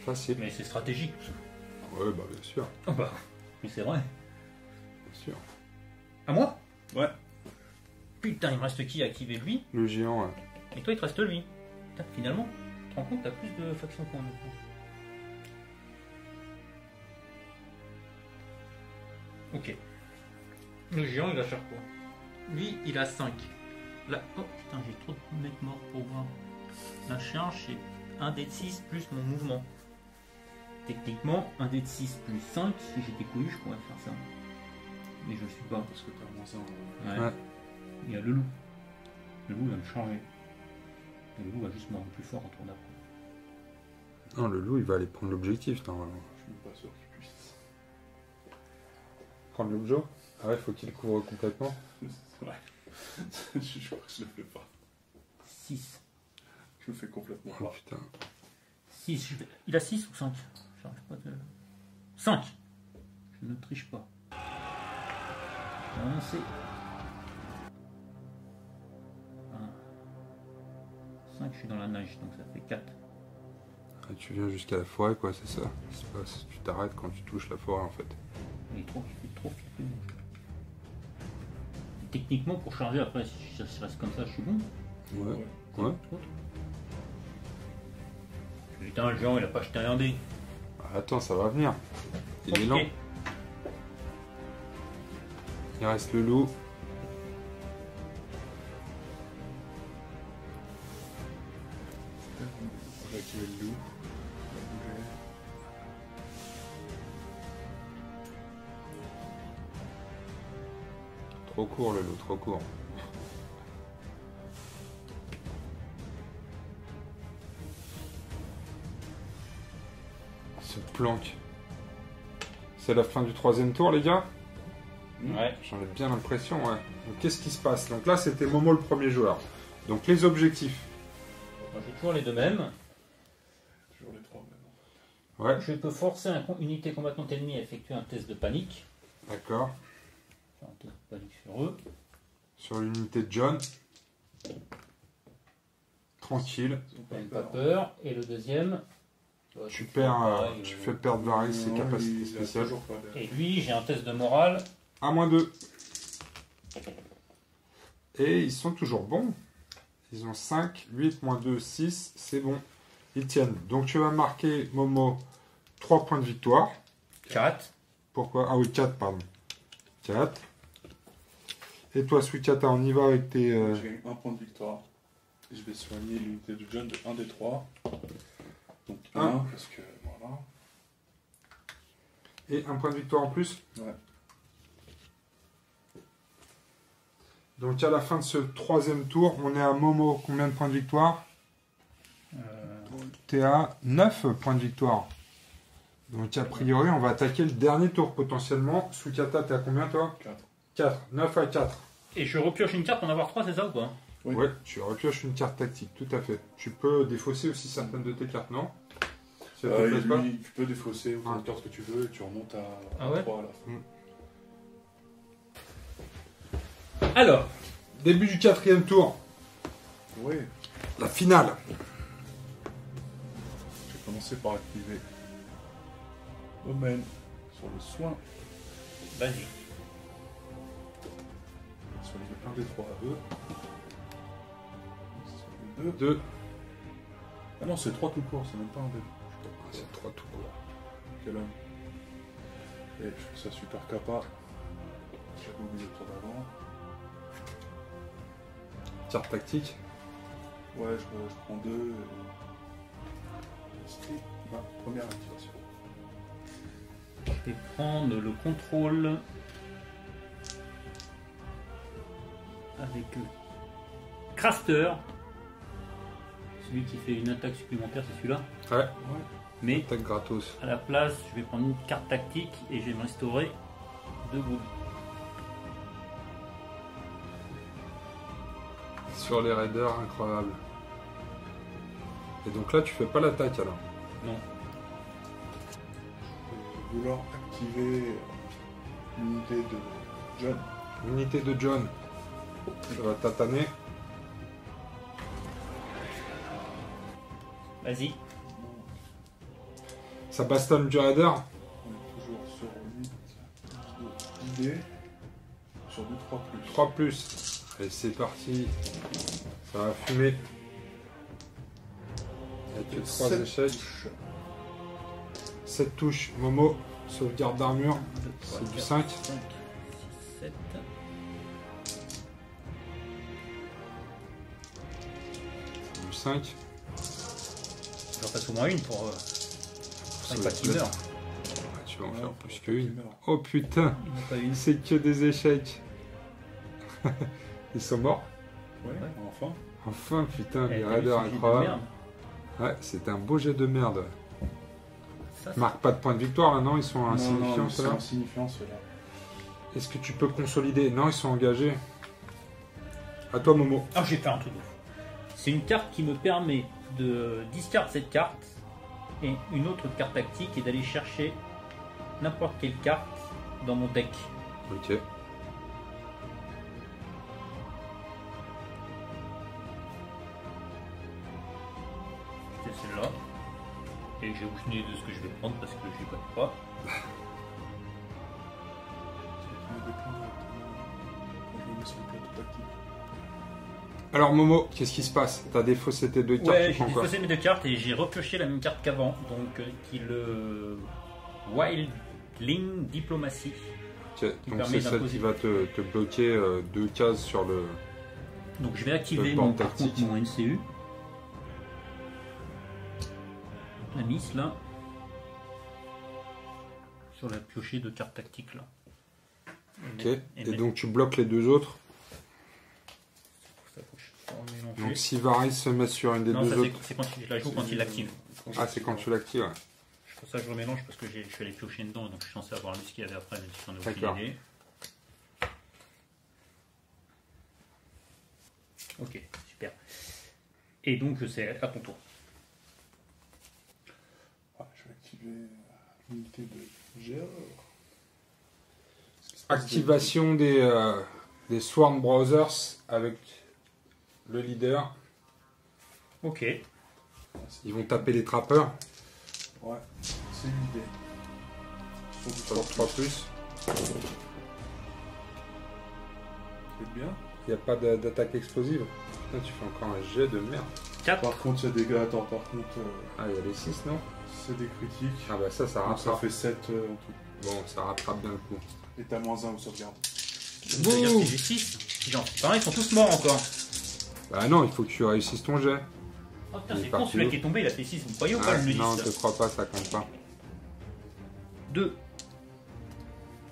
Facile. Mais c'est stratégique. Ouais, bah bien sûr. Oh bah, mais c'est vrai. Bien sûr. À moi? Ouais. Putain, il me reste qui à activer lui? Le géant, ouais. Et toi, il te reste lui. Putain, finalement, tu te rends compte, t'as plus de factions que moi maintenant. Ok. Le géant, il va faire quoi? Lui, il a 5. Là, oh putain, j'ai trop de mecs morts pour voir. La charge, c'est 1 dé de 6 plus mon mouvement. Techniquement, 1 dé de 6 plus 5, si j'étais couillu, je pourrais faire ça. Mais je suis pas. Parce que t'as moins 1. Ouais. Ouais. Il y a le loup. Le loup va me changer. Et le loup va juste me rendre plus fort en tour d'après. Non, le loup, il va aller prendre l'objectif, normalement. Je suis même pas sûr qu'il puisse. Prendre l'objet. Ah ouais, faut qu'il le couvre complètement. C'est vrai. Je crois que je le fais pas. 6. Je le fais complètement Oh pas. putain. 6. Il a 6 ou 5? J'arrive pas de... 5. Je ne triche pas. Avancez. 5, je suis dans la neige, donc ça fait 4. Ah, tu viens jusqu'à la forêt, quoi, c'est ça. C'est pas, tu t'arrêtes quand tu touches la forêt, en fait. Il est trop flippé. Techniquement, pour charger, après, si je reste comme ça, je suis bon. Ouais. Ouais. Putain, le géant, il a pas jeté un dé. Ah, attends, ça va venir. Il est lent. Il reste le loup. On va activer le loup. On va bouger. Trop court, le loup, trop court. Il se planque. C'est la fin du 3e tour, les gars? Ouais. J'en ai bien l'impression, ouais. Donc, qu'est-ce qui se passe? Donc là, c'était Momo le premier joueur. Donc, les objectifs. Moi, j'ai toujours les deux mêmes. Toujours les trois maintenant. Ouais, Je peux forcer une unité combattante ennemie à effectuer un test de panique. d'accord. Faire un test de panique sur eux. Sur l'unité de John. Tranquille. Ils ont Ils n'ont pas pas peur. peur. Et le deuxième. Tu perds, pareil, tu fais perdre Varys ses Non, capacités il a spéciales. toujours pas de- Et lui, j'ai un test de morale. -2. Et ils sont toujours bons. Ils ont 5, 8, -2, 6. C'est bon. Ils tiennent. Donc tu vas marquer, Momo, 3 points de victoire. 4. Pourquoi? Ah oui, 4, pardon. 4. Et toi, Suikata, on y va avec tes... Je gagne un point de victoire. Et je vais soigner l'unité de John de 1 des 3. Donc 1, Un. parce que voilà. Et un point de victoire en plus. Ouais. Donc à la fin de ce 3e tour, on est à Momo. Combien de points de victoire? T'es à 9 points de victoire. Donc a priori, on va attaquer le dernier tour potentiellement. Suikata, t'es à combien toi? 4. 4. 9 à 4. Et je repioche une carte pour en avoir 3, c'est ça ou pas? Oui. Ouais, tu repioches une carte tactique, tout à fait. Tu peux défausser aussi certaines de tes cartes, non? Si ça te plaît pas. Lui, tu peux défausser autant de Ah. cartes que tu veux et tu remontes à Ah ouais 3 à la fin. Alors, Début du 4e tour, Oui. la finale. Je vais commencer par activer Omen sur le soin. vas-y. Sur les 1 des 3 à eux. Sur les 2. 2. Ah non, c'est 3 tout court, c'est même pas un dé. C'est 3 tout court. Quel homme. Et je fais ça super capa. J'avais oublié le tour d'avant. Carte tactique. Ouais, je prends 2. Et... C'était ma première activation. Je vais prendre le contrôle avec Craster. Celui qui fait une attaque supplémentaire, c'est celui-là. Ouais, Ouais. Mais attaque gratos. à la place, je vais prendre une carte tactique et je vais me restaurer 2 boules. Sur les raiders, incroyable. Et donc là, tu fais pas l'attaque alors. Non. Je vais vouloir activer l'unité de John. Unité de John. Ça va tataner. Vas-y. Ça bastonne du raider. On est toujours sur 8 idées. Sur 2, 3 plus. 3 plus. Allez, c'est parti. Ça va fumer. Il n'y a que 3 7 échecs. touches. 7 touches. Momo, sauvegarde d'armure. 1, 2, 3, C'est du 4, 5. 5, 6, 7. Du 5. J'en passe au moins une pour pas qu'il meure. Tu vas en Ouais, faire faut plus pas qu'une. qu'il meure. Oh putain, Il n'y en a pas une. c'est que des échecs. Ils sont morts. Ouais, enfin. Enfin, putain, Eh, les t'as vu raiders ce jet de incroyables. merde Ouais, c'était un beau jet de merde. Ça, Marque pas de point de victoire là, non? Ils sont insignifiants, c'est ceux-là. insignifiant ceux-là. Est-ce que tu peux consolider? Non, ils sont engagés. À toi, Momo. Ah, j'ai fait un truc de fou. C'est une carte qui me permet de discard cette carte et une autre carte tactique et d'aller chercher n'importe quelle carte dans mon deck. Ok. C'est celle-là. Et j'ai aucune idée de ce que je vais prendre parce que je ne connais pas. Alors, Momo, qu'est-ce qui se passe? T'as défaussé tes deux cartes, Ouais, tu j'ai prends quoi? défaussé mes deux cartes et j'ai repioché la même carte qu'avant. Donc, qui est le Wildling Diplomacy. Ok, donc permet c'est celle d'imposer. qui va te bloquer 2 cases sur le... Donc, je vais activer Le mon, port par tactique. contre, mon NCU. La mise là. Sur la piochée de cartes tactiques là. Ok, et donc tu bloques les deux autres. Ça, faut que je sois mélangé. Donc si Varys se met sur une des Non, deux ça autres... c'est quand je la joue quand il l'active. Ah, c'est quand tu l'actives, ouais. C'est pour ça que je remélange parce que je suis allé piocher dedans donc je suis censé avoir lu ce qu'il y avait après, mais j'en ai aucune D'accord. idée. Ok, super. Et donc c'est à ton tour. Ah, je vais activer l'unité de Géor. Activation des Swarm Brothers avec le leader. Ok. Ils vont taper les trappeurs. Ouais, c'est l'idée. Sur le 3+. C'est bien. Il n'y a pas d'attaque explosive. Putain, tu fais encore un jet de merde. 4. Par contre, il y a des gars. Attends, par contre, Ah, il y a les 6, non? c'est des critiques. Ah bah ça Donc, ça rattrape. fait 7 en tout. Bon, ça rattrape bien le coup. Et t'as -1 au sauvegarde. C'est-à-dire que j'ai 6. Ils sont tous morts encore. Bah non, il faut que tu réussisses ton jet. Oh putain, Il est c'est con, parti celui-là où? qui est tombé, il a fait 6. Vous croyez ou pas Ah, le non, nudiste je te crois pas, ça compte pas. 2.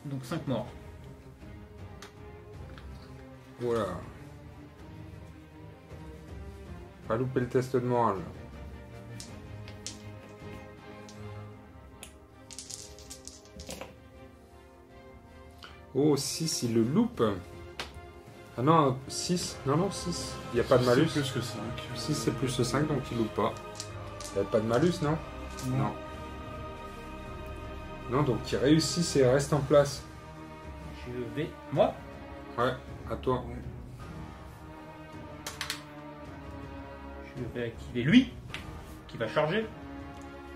Donc 5 morts. Voilà. Pas louper le test de morale. Oh, 6, il le loupe. Ah non, 6. Non, 6. Il n'y a pas de malus. C'est plus que 5. 6, c'est plus 5, donc il loupe pas. Il n'y a pas de malus, non? Non. Non, donc il réussit et reste en place. Je vais. Moi Ouais, à toi. Ouais. Je vais activer lui, qui va charger.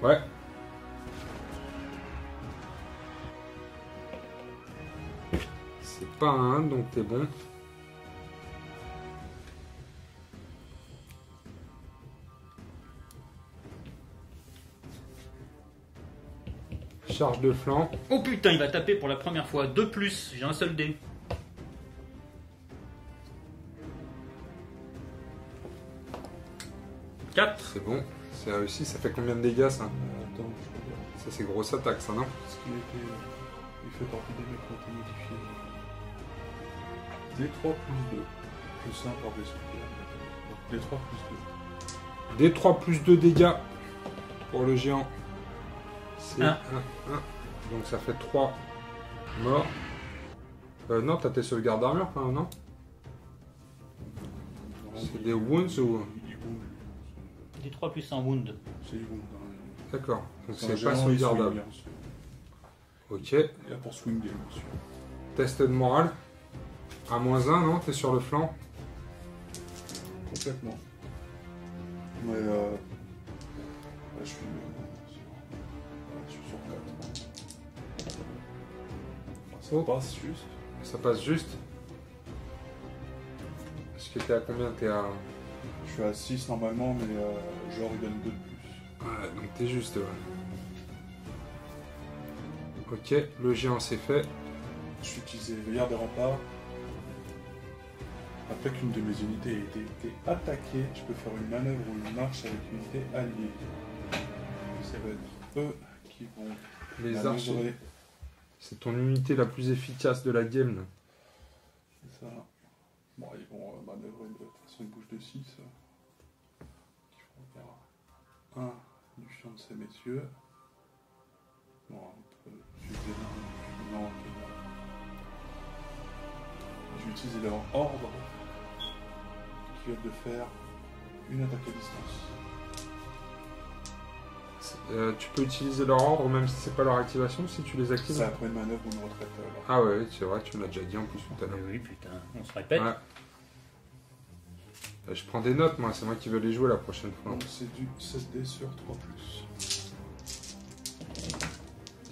Ouais. C'est pas un 1, donc t'es bon. Charge de flanc. Oh putain, il va taper pour la première fois. 2+, j'ai un seul dé. Quatre. C'est bon. C'est réussi. Ça fait combien de dégâts, ça? Attends, je regarde. Ça, c'est grosse attaque, ça, non? Parce qu'il était. Il fait partie des mecs qui ont été modifiés. D3 plus 2. Plus 1 par blessure. Donc D3 plus 2. D3 plus 2 dégâts pour le géant. C'est 1, Un. 1. Donc ça fait 3 morts. Non, t'as tes sauvegardes d'armure quand même, non? C'est des wounds ou... Il wound. Des 3 plus 1 wound. C'est il wound. D'accord. Donc C'est un c'est pas géant, il sauvegardable. swing, bien sûr. Ok. Il est là pour swinger, bien sûr. Test de morale. À -1, non? T'es sur le flanc. Complètement. Mais là, je suis sur 4. Ça Oh. passe juste. Ça passe juste. Est-ce que t'es à combien? T'es à... Je suis à 6 normalement, mais genre il donne 2 de plus. Ouais, donc t'es juste, ouais. Ok, le géant c'est fait. Je suis utilisé veilleur des remparts. Après qu'une de mes unités ait été attaquée, je peux faire une manœuvre ou une marche avec une unité alliée. Ça va être eux qui vont Les manœuvrer. archers. C'est ton unité la plus efficace de la game, là. C'est ça. Bon, ils vont manœuvrer de toute façon une bouche de 6. Il faut faire un du fion de ces messieurs. Bon, on peut utiliser l'un. Non, je vais utiliser leur ordre qui va être de faire une attaque à distance. Tu peux utiliser leur ordre même si c'est pas leur activation, si tu les actives. C'est après une manœuvre ou une retraite. Ah ouais, c'est vrai, tu me l'as déjà dit en plus tout à l'heure. Oui, putain, on se répète. Ouais. Je prends des notes, moi, c'est moi qui veux les jouer la prochaine fois. Donc c'est du 16D sur 3+.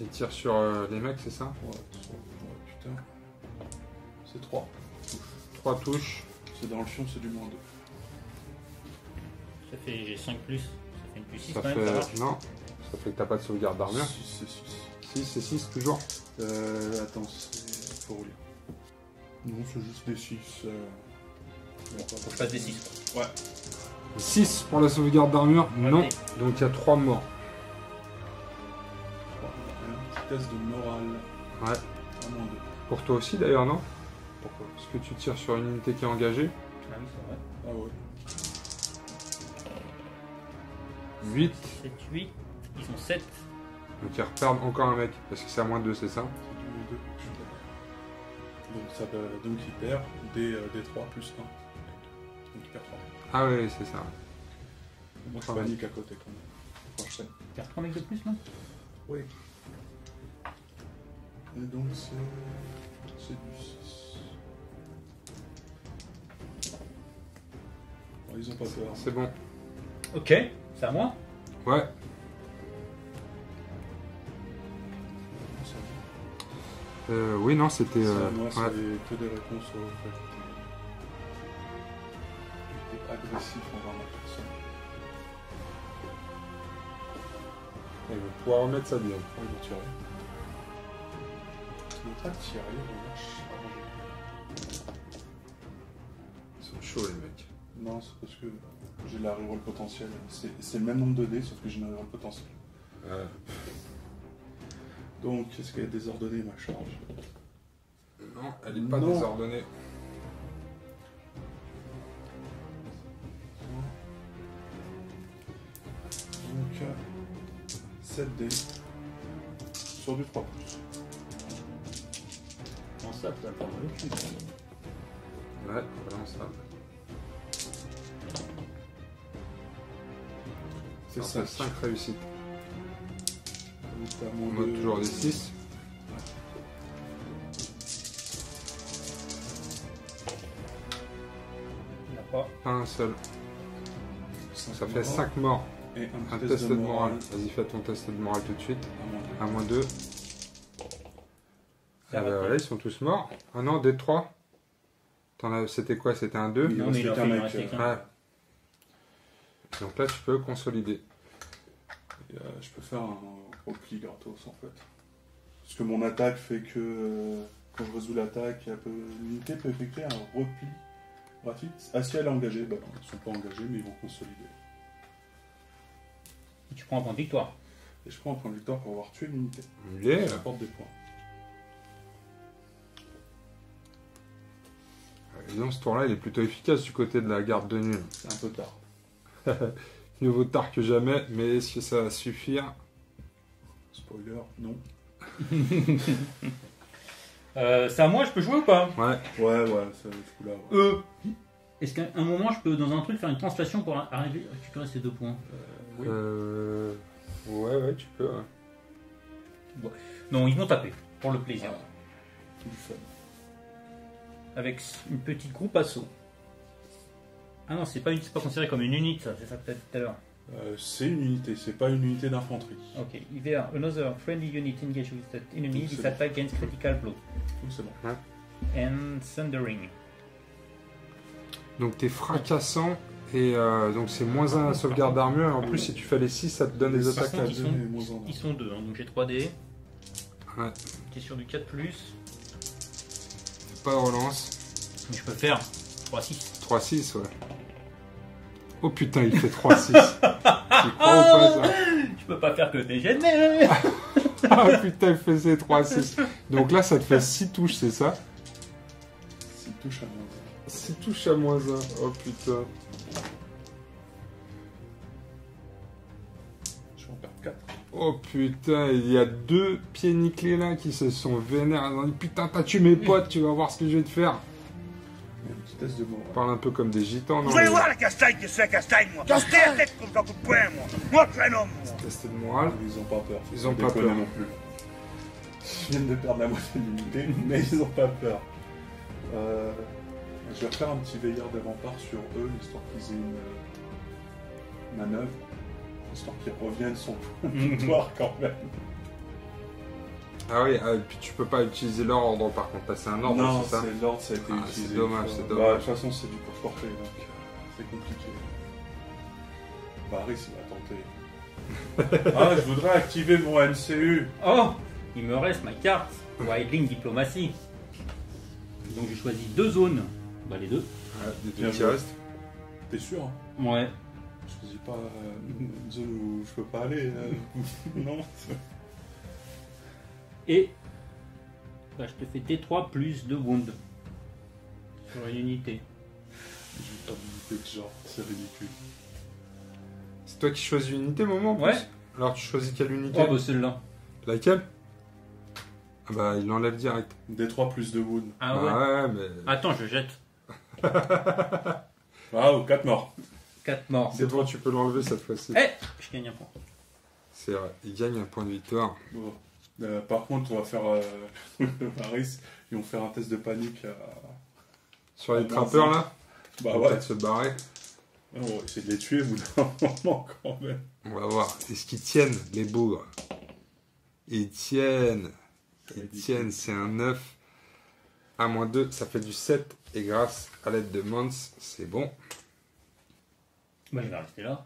Et tire sur les mecs, c'est ça? Ouais, putain. C'est 3. 3 touches. C'est dans le fion, c'est du -2. Ça fait j'ai 5+, ça fait une plus 6 Ça quand même, fait... ça marche. Non, ça fait que t'as pas de sauvegarde d'armure. 6, c'est 6. 6 et 6 toujours. Attends, c'est... faut relire. Non, c'est juste des 6. Bon, faut que je fasse des 6. Ouais. 6 pour la sauvegarde d'armure, non. Ok. Donc il y a 3 morts. Un petit test de morale. Ouais. À -2. Pour toi aussi d'ailleurs, non? Pourquoi? Parce que tu tires sur une unité qui est engagée. Ah oui, c'est vrai. Ah ouais. 8. 7, 8, ils sont 7. Donc ils reperdent encore un mec. Parce que c'est à -2, c'est ça? C'est du -2. Je suis d'accord. Donc il perd des 3 plus 1. Donc il perd 3. Ah ouais, c'est ça. Moi je panique à côté quand même. Quand je panique. Tu perds 3 mecs de plus, non? Oui. Et donc c'est du 6. Bon, ils ont pas peur. C'est bon. Ok, c'est à moi. Ouais. Oui, non, c'était... C'est à moi, ouais. c'est que des réponses au fait. J'étais agressif envers ma personne. Il va pouvoir remettre sa bien. Oh, il va tirer. Il va pas tirer, il va charger. Ils sont chauds les mecs. Non, c'est parce que j'ai la reroll potentielle. C'est le même nombre de dés, sauf que j'ai une reroll potentielle. Donc, est-ce qu'elle est désordonnée ma charge? Non, elle est pas Non. désordonnée. Donc, 7 dés sur du 3+. Comment ça, tu vas le prendre le cul? Ouais, vraiment ça. C'est Ça fait 5 réussites. Donc, t'as On moins a toujours des 6. Il n'y en a pas. Pas un seul. Ça fait 5 morts. Et Un test de morale. Vas-y, fais ton test de morale tout de suite. À -2. Ah bah voilà, ils sont tous morts. Ah non, des 3. C'était quoi? C'était un 2? Oui. Non, mais il en restait fait, qu'un il en mec, restait qu'un. Ouais. Donc là, tu peux consolider. Et, je peux faire un repli gratos en fait. Parce que mon attaque fait que quand je résous l'attaque, l'unité peut effectuer un repli gratuit. Ah si elle est engagée, bah non, ils ne sont pas engagés mais ils vont consolider. Et tu prends un point de victoire. Et je prends un point de victoire pour avoir tué l'unité. Il est. Ça apporte des points. Disons, ce tour-là, il est plutôt efficace du côté de la garde de nuit. C'est un peu tard. Mieux vaut tard que jamais, mais est-ce que ça va suffire? Spoiler, non. C'est à moi, je peux jouer ou pas? Ouais. Ouais, ça du coup là. Ouais. Est-ce qu'à un moment, je peux, dans un truc, faire une translation pour arriver à récupérer ces 2 points? Oui. Ouais, tu peux. Ouais. Non, ils vont taper, pour le plaisir. Du fun. Avec une petite groupe assaut. Ah non, c'est pas considéré comme une unité, ça, c'est ça peut-être tout à l'heure. C'est une unité, c'est pas une unité d'infanterie. Ok, if there another friendly unit engaged with that enemy, this attack gains critical blow. Donc c'est bon. And thundering. Donc t'es fracassant, et donc c'est -1 à sauvegarde d'armure, et en plus, si tu fais les 6, ça te donne des Les attaques à Ils 2. sont, ils sont 2, hein, donc j'ai 3D. Ouais. Qui est sur du 4+. Pas de relance. Mais je peux faire 3-6. 3-6, ouais. Oh putain, il fait 3-6. Tu crois ou pas ça? Je peux pas faire que des jets de mer. Ah putain, il faisait 3-6. Donc là, ça te fait 6 touches, c'est ça? 6 touches à moins. 6 touches à -1. Oh putain. Je vais en perdre 4. Oh putain, il y a 2 pieds nickelés là qui se sont vénères. Ils ont dit putain, t'as tué mes potes, tu vas voir ce que je vais te faire. Il y a une petite test de mort. On parle un peu comme des gitans, non? Vous allez voir la castagne que c'est, castagne, moi. Castagne la tête comme un coup de poing, moi. Moi, je suis un homme, moi. Test de morale. Ils ont pas peur. Ils ont Faut pas déconner peur. non plus. Ils viennent de perdre la moitié de l'unité, mais ils ont pas peur. Je vais faire un petit veilleur des remparts sur eux, histoire qu'ils aient une manœuvre, histoire qu'ils reviennent sur le point de victoire quand même. Ah oui, et puis tu peux pas utiliser l'ordre par contre, là, c'est un ordre, Non, c'est ça? c'est l'ordre, ça a été Ah, utilisé. c'est dommage, une fois. c'est dommage. Bah, de toute façon, c'est du course portée, donc c'est compliqué. Baris, il va tenter. Ah, je voudrais activer mon MCU. Oh, il me reste ma carte Wildling Diplomatie. Donc j'ai choisi 2 zones. Bah les 2. Ouais, les Bien deux qui joué. restent. T'es sûr hein? Ouais. Je choisis pas une zone où je peux pas aller. Non. Et bah, je te fais T3 plus 2 wounds sur une unité. Je vais pas me de ce genre, c'est ridicule. C'est toi qui choisis une unité, moment en plus? Ouais. Alors tu choisis quelle unité? Oh bah celle-là. Laquelle? Ah bah il l'enlève direct. D3 plus 2 wounds. Ah ouais. Ouais, mais... Attends, je jette. Waouh, 4 morts. 4 morts. C'est bon, tu peux l'enlever cette fois-ci. Eh, je gagne un point. C'est vrai, il gagne un point de victoire. Bon. Par contre, on va faire Paris, ils vont faire un test de panique à... Sur les Ah, trappeurs merci. là, Bah on va ouais, peut-être se barrer. on va essayer de les tuer au bout d'un moment quand même. On va voir. Est-ce qu'ils tiennent, les bougres? Ils tiennent. Ils tiennent, c'est un 9. À -2, ça fait du 7. Et grâce à l'aide de Mons, c'est bon. Bah je vais rester là.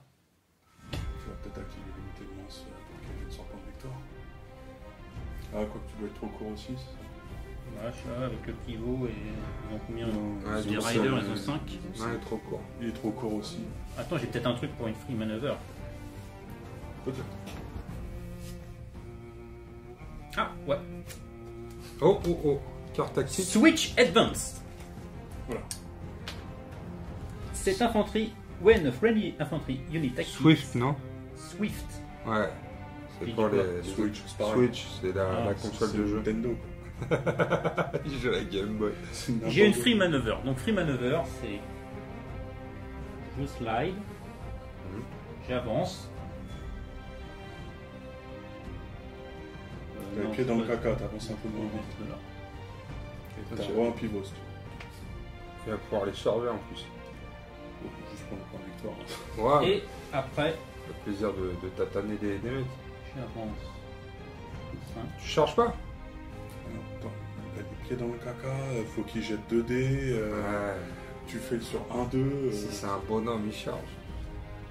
Je vais peut-être activer l'unité de lance pour qu'elle vienne sur point de victoire. Ah, quoi que tu dois être trop court aussi. c'est ça Voilà, je suis là avec le pivot et ils ont combien? Ouais, Les ils ont riders, cinq. ils ont 5. Non, il est trop court. Il est trop court aussi. Attends, j'ai peut-être un truc pour une free maneuver. Peut-être. Ah, ouais. Oh, oh, oh. Carte tactique. Switch Advanced. Voilà. Cette infanterie, when a friendly infantry unit active. Swift, non? Swift. Ouais. C'est Et pour du coup, les Switch, c'est pareil. Switch, c'est la Ah, console C'est de jeu. Nintendo. Il joue à la Game Boy. C'est n'importe J'ai une quoi. free maneuver. Donc free maneuver, c'est je slide, j'avance. T'as le Non, pied dans le c'est pas- caca, t'avances un peu moins vite. c'est là. T'as vraiment un pivot, si tu Il va pouvoir les charger en plus. veux. Juste pour le point de victoire. Ouais. Et après, Le plaisir de tataner des mecs. j'avance. 5. Tu charges pas? Non, attends, il a les pieds dans le caca, faut qu'il jette 2 dés, Ouais. tu fais le sur 1-2. Si c'est un bonhomme, il charge.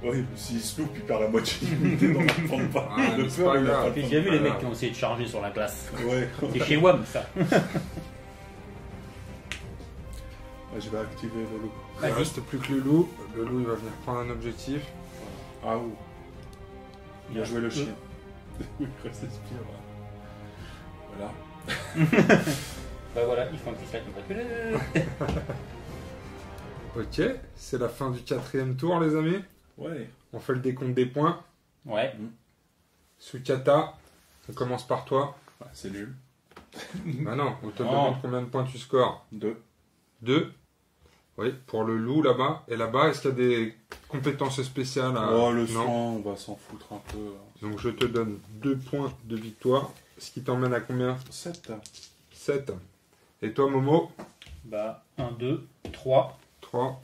Ouais, mais s'il se loupe, il perd la moitié de l'unité dans la prendre pas. Ah, mais c'est pas il a grave. pas le J'ai déjà vu les voilà. mecs qui ont essayé de charger sur la glace. temps. Ouais, C'est chez WAM ça. je vais activer le loup. Il Vas-y. reste plus que le loup. Le loup, il va venir prendre un objectif. Ah ouh. Il a joué le chien. Il reste spire. Voilà. Bah voilà, ils font un petit slide comme ça. Ok, c'est la fin du 4e tour, les amis. Ouais. On fait le décompte des points. Ouais. Sukata, on commence par toi. Ah, c'est nul. Bah non, on te Non. demande combien de points tu scores. 2. 2. Oui, pour le loup là-bas. Et là-bas, est-ce qu'il y a des compétences spéciales à... Oh, le Non. sang, on va s'en foutre un peu. Donc je te donne 2 points de victoire. Ce qui t'emmène à combien? 7. 7. Et toi, Momo? Bah 1, 2, 3. 3.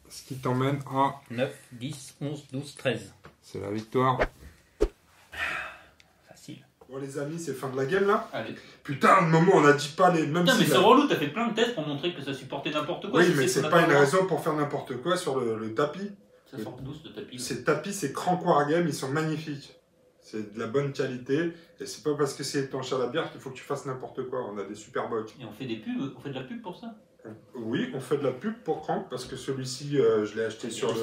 Ce qui t'emmène à... 9, 10, 11, 12, 13. C'est la victoire. Facile. Bon les amis, c'est fin de la game là. Allez. Putain, Momo, on a dit pas les mêmes... Putain, mais si c'est la- relou, t'as fait plein de tests pour montrer que ça supportait n'importe quoi. Oui, si mais ce c'est qu'on pas a une le droit. raison pour faire n'importe quoi sur le tapis. Ça sort d'où ce tapis? Ces tapis, ces Crank Wargame, ils sont magnifiques. C'est de la bonne qualité. Et c'est pas parce que c'est étanche à la bière qu'il faut que tu fasses n'importe quoi. On a des super bocs. Et on fait des pubs, on fait de la pub pour ça? Oui, on fait de la pub pour Crank parce que celui-ci, je l'ai acheté sur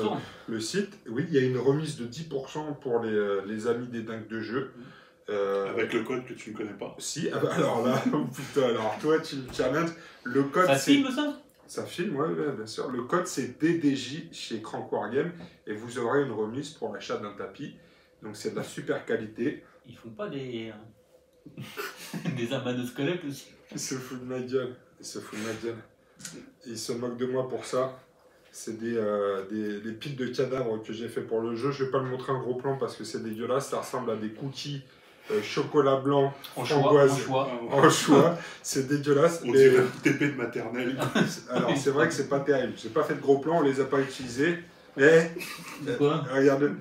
le site. Oui, il y a une remise de 10% pour les amis des dingues de jeu. Avec le code que tu ne connais pas. Si, ah bah alors là, oh putain, alors toi tu me challenges. Le code Ça c'est. filme ça? Ça filme, ouais, bien sûr. Le code c'est DDJ chez Crank Wargame et vous aurez une remise pour l'achat d'un tapis. Donc c'est de la super qualité. Ils font pas des. des abanosquelettes aussi? Il se fout de ma gueule. Il se fout de ma gueule. Il se moque de moi pour ça. C'est des piles de cadavres que j'ai fait pour le jeu. Je vais pas le montrer en gros plan parce que c'est dégueulasse. Ça ressemble à des cookies chocolat blanc, framboise, en choix. C'est dégueulasse. On dirait un TP de maternelle. Alors c'est vrai que c'est pas terrible. J'ai pas fait de gros plans, on les a pas utilisés. Mais Quoi? regarde,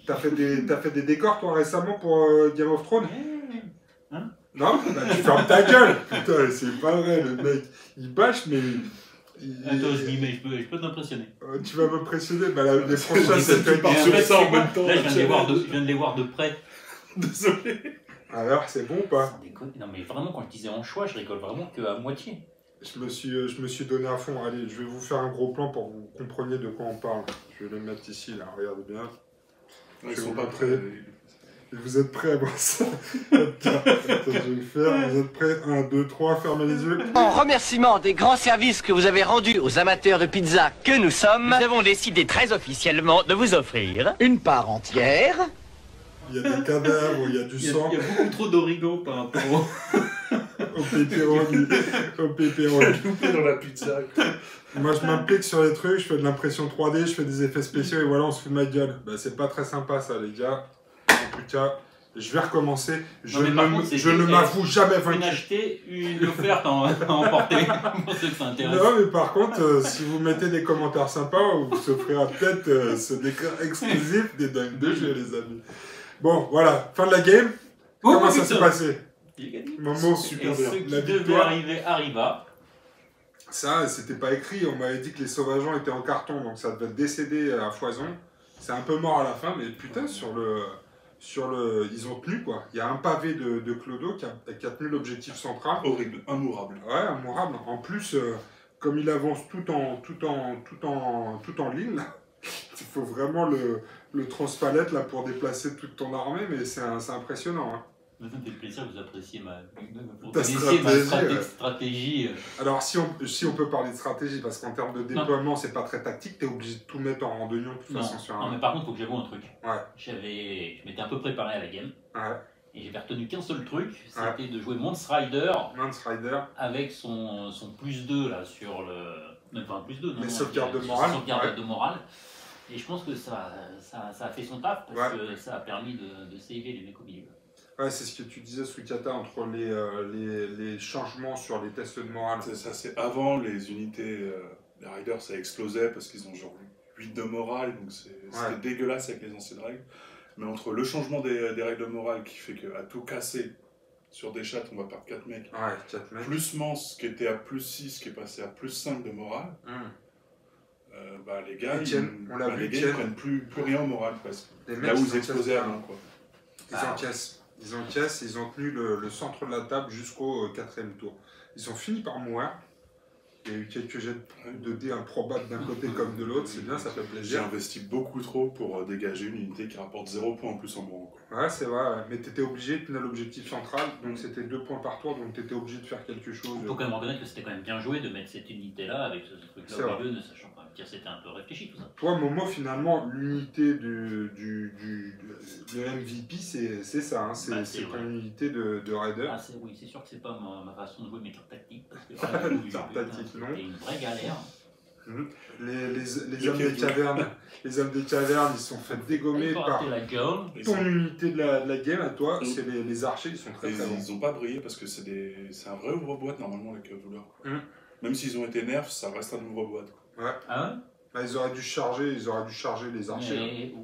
t'as fait des décors toi récemment pour Game of Thrones? Hein? Non, bah, tu fermes ta gueule. Putain, c'est pas vrai, le mec. Il bâche, mais. Attends, je peux t'impressionner. Tu vas m'impressionner. Bah, les prochains, c'est Tu pars sur ça en même temps. Là, je viens de les voir de près. Désolé. Alors, c'est bon ou pas? Sans déconner. Non, mais vraiment, quand je disais en choix, je rigole vraiment qu'à moitié. Je me suis donné à fond. Allez, je vais vous faire un gros plan pour que vous compreniez de quoi on parle. Je vais les mettre ici, là. Regardez bien. Ils sont pas prêts. Vous êtes prêts à voir ça? Attends, je vais le faire. Vous êtes prêts? 1, 2, 3, fermez les yeux. En remerciement des grands services que vous avez rendus aux amateurs de pizza que nous sommes, nous avons décidé très officiellement de vous offrir une part entière. Il y a des cadavres, il y a du sang. Il y a beaucoup trop d'origo par rapport au pepperoni. Au pepperoni. Loupé dans la pizza. Moi, je m'implique sur les trucs, je fais de l'impression 3D, je fais des effets spéciaux et voilà, on se fout de ma gueule. Bah, c'est pas très sympa ça, les gars. En tout cas, je vais recommencer. Je ne m'avoue jamais vaincu. Une achetée, une offerte en emporter, pour ceux que ça intéresse. Non, mais par contre, si vous mettez des commentaires sympas, vous s'offrira peut-être ce décor exclusif des dingues de jeu, les amis. Bon, voilà, fin de la game. Comment ça s'est passé? J'ai gagné. Momo, super Et bien. ce qui La devait victoire. arriver arriva. Ça, c'était pas écrit. On m'avait dit que les sauvageons étaient en carton, donc ça devait décéder à foison. C'est un peu mort à la fin, mais putain, ils ont tenu quoi. Il y a un pavé de Clodo qui a tenu l'objectif central. Horrible, immourable. Ouais, immourable. En plus, comme il avance tout en ligne, là, il faut vraiment le transpalette là pour déplacer toute ton armée, mais c'est impressionnant. Hein. Ça me fait plaisir que vous appréciez ma stratégie. Alors, si on peut parler de stratégie, parce qu'en termes de déploiement, c'est pas très tactique, t'es obligé de tout mettre en randonnion de toute façon sur un. Non, mais par contre, il faut que j'avoue un truc. Ouais. Je m'étais un peu préparé à la game. Ouais. Et j'avais retenu qu'un seul truc, c'était de jouer Mance Rider avec son plus 2 là sur le. Même pas un plus 2, non. Les sauvegardes de morale. Sauvegarde de morale. Et je pense que ça a fait son taf parce que ça a permis de saver les mecs au milieu. Ouais, c'est ce que tu disais, Suikata, entre les changements sur les tests de morale. C'est ça, c'est avant les unités, les Riders, ça explosait parce qu'ils ont genre 8 de morale, donc c'était dégueulasse avec les anciennes règles. Mais entre le changement des règles de morale qui fait qu'à tout casser sur des chats, on va perdre 4 mecs, plus Mance qui était à plus 6, qui est passé à plus 5 de morale, bah, les gars, ils prennent plus rien au moral presque. Là où ils explosaient avant. Quoi. Ils encaissent, ils ont tenu le centre de la table jusqu'au 4e tour. Ils ont fini par mourir. Il y a eu quelques jets de dés improbables d'un côté comme de l'autre, c'est bien, ça fait plaisir. J'ai investi beaucoup trop pour dégager une unité qui rapporte 0 points en plus en mourant. Ouais, c'est vrai, mais tu étais obligé de tenir l'objectif central, donc c'était 2 points par tour, donc tu étais obligé de faire quelque chose. Il faut quand même reconnaître que c'était quand même bien joué de mettre cette unité-là avec ce truc-là au milieu, ne sachant pas que c'était un peu réfléchi tout ça. Toi, Momo, finalement, l'unité du MVP, c'est ça, hein, c'est ton unité de Raider. Ah, oui, c'est sûr que c'est pas ma façon de jouer mes cartes tactiques, parce que c'était une vraie galère. Les hommes des cavernes, ils se sont fait dégommer par ton unité de la game à toi. C'est les archers, ils sont très bons. Ils n'ont pas brillé parce que c'est un vrai ouvre-boîte normalement les Cavaliers. Même s'ils ont été nerfs, ça reste un ouvre-boîte. Ouais. Ah ouais? Bah, ils auraient dû charger les archers.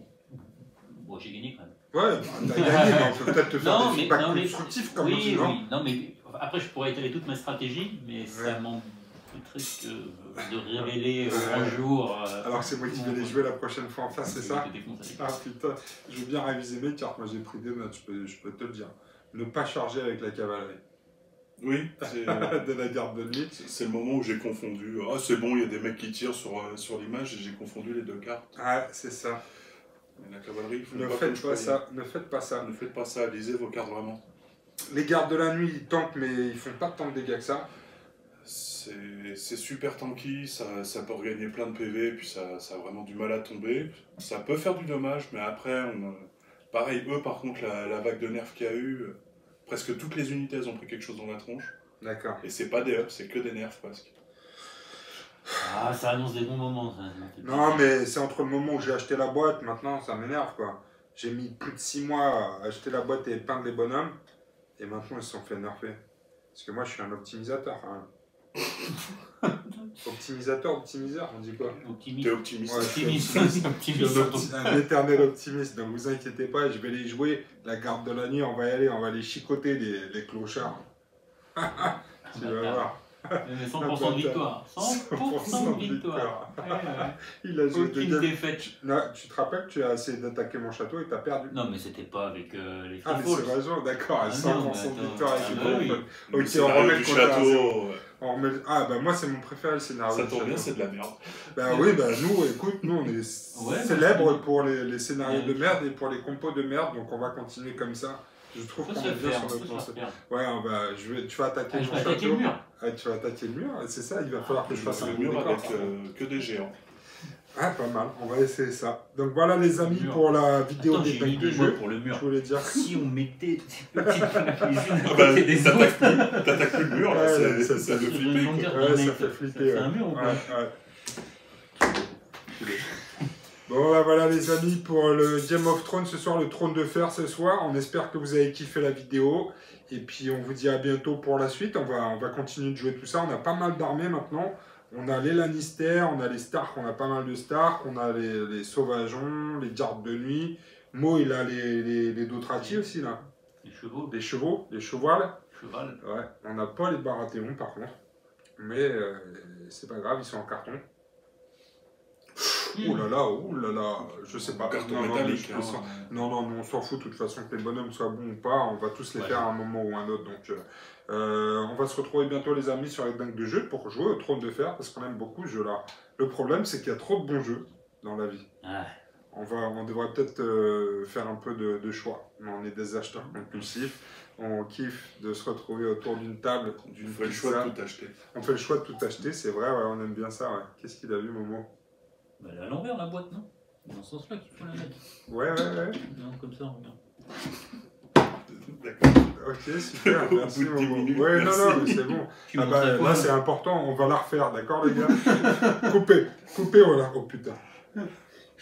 Bon, j'ai gagné quand même. Ouais, t'as gagné, mais on peut peut-être te faire des feedbacks constructifs comme tu veux. Oui, non, mais après je pourrais étaler toute ma stratégie, mais ça m'embêterait de révéler un jour. Alors que c'est moi qui vais les jouer la prochaine fois en face, c'est ça? Ah putain, je veux bien réviser mes cartes, moi j'ai pris des notes, je peux te le dire. Ne pas charger avec la cavalerie. Oui, de la garde de nuit. C'est le moment où j'ai confondu. Ah, c'est bon, il y a des mecs qui tirent sur l'image et j'ai confondu les deux cartes. Ah, c'est ça. Et la cavalerie, il faut Ne pas faites que je pas paye. ça, ne faites pas ça. Ne faites pas ça, lisez vos cartes vraiment. Les gardes de la nuit, ils tankent, mais ils font pas tant de dégâts que ça. C'est super tanky, ça peut regagner plein de PV, puis ça a vraiment du mal à tomber. Ça peut faire du dommage, mais après, pareil, eux par contre, la vague de nerfs qu'il y a eu, presque toutes les unités elles ont pris quelque chose dans la tronche. D'accord. Et c'est pas des ups, c'est que des nerfs presque. Ah, ça annonce des bons moments, ça. Non, mais c'est entre le moment où j'ai acheté la boîte, maintenant ça m'énerve quoi. J'ai mis plus de 6 mois à acheter la boîte et peindre les bonhommes, et maintenant ils se sont fait nerfer. Parce que moi je suis un optimisateur. Hein. Optimisateur, optimiseur, on dit quoi? Optimiste. T'es optimiste. Ouais, Optimiste. je suis Optimiste. un éternel optimiste, donc vous inquiétez pas, je vais les jouer. La garde de la nuit, on va y aller, on va les chicoter les clochards. Tu vas voir. Mais 100% de victoire. 100% de victoire. Il a joué Aucune défaite. Là, tu te rappelles que tu as essayé d'attaquer mon château et t'as perdu. Non, mais c'était pas avec les Ah, mais Free c'est Falls. raison, d'accord, à Ah 100% non, de mais victoire avec attends. les Ah bah oui. bonhommes. Le Ok, on scénario remet du le compteur à zéro. château. On remet... Ah, bah moi, c'est mon préféré, le scénario Ça du tombe bien, château. c'est de la merde. Bah oui, bah nous, écoute, nous, on est Ouais, célèbres bah, pour les scénarios de Ouais. merde et pour les compos de merde, donc on va continuer comme ça. Je trouve Faut qu'on se est bien faire, sur faut notre se lancée. faire. Ouais, tu vas attaquer Ah, je mon vais attaquer château. le mur. Ah, tu vas attaquer le mur, c'est ça, il va falloir que je fasse un Le bon mur décor. avec par contre. que des géants. Ah, pas mal, on va essayer ça. Donc voilà les amis Mur. pour la vidéo Attends, des j'ai une decks de idée moi jeu. pour le mur. Je voulais dire. Si on mettait des petites plaques les unes à Ah bah, côté des autres. t'attaques plus le mur, là, Ouais, ça ça fait fait flipper, quoi. Ouais, ça fait flipper. C'est ouais. un mur ou pas Ouais. Bon, bah, voilà les amis pour le Game of Thrones ce soir, le trône de fer ce soir. On espère que vous avez kiffé la vidéo. Et puis on vous dit à bientôt pour la suite. On va continuer de jouer tout ça. On a pas mal d'armées maintenant. On a les Lannister, on a les Stark, on a pas mal de Stark. On a les Sauvageons, les Gardes de Nuit. Mo, il a les Dothraki aussi là. Les chevaux, Les chevaux, les chevals. cheval. Ouais, on n'a pas les Baratheons par contre. Mais c'est pas grave, ils sont en carton. Oh là là, je sais pas. Carton Non, non, métallique. mais je sens- non, on s'en fout de toute façon que les bonhommes soient bons ou pas, on va tous les Ouais. faire à un moment ou un autre. Donc, on va se retrouver bientôt les amis sur les dingues de jeu pour jouer au Trône de Fer parce qu'on aime beaucoup ce jeu-là. Le problème c'est qu'il y a trop de bons jeux dans la vie. Ah, On devrait peut-être faire un peu de choix. Mais on est des acheteurs compulsifs. On kiffe de se retrouver autour d'une table, On d'une fait le choix pizza. de tout acheter. On fait le choix de tout acheter, c'est vrai, ouais, on aime bien ça. Ouais. Qu'est-ce qu'il a vu, Momo? bah, elle est à l'envers la boîte, non? C'est dans ce sens-là qu'il faut la mettre. Ouais. Non, comme ça, regarde. D'accord. Ok, super, Au merci bout de 10 Momo. minutes, Ouais, merci. non, mais c'est bon. Tu Ah montres à bah, quoi là, c'est important, on va la refaire, d'accord, les gars? Coupez, voilà. Oh putain.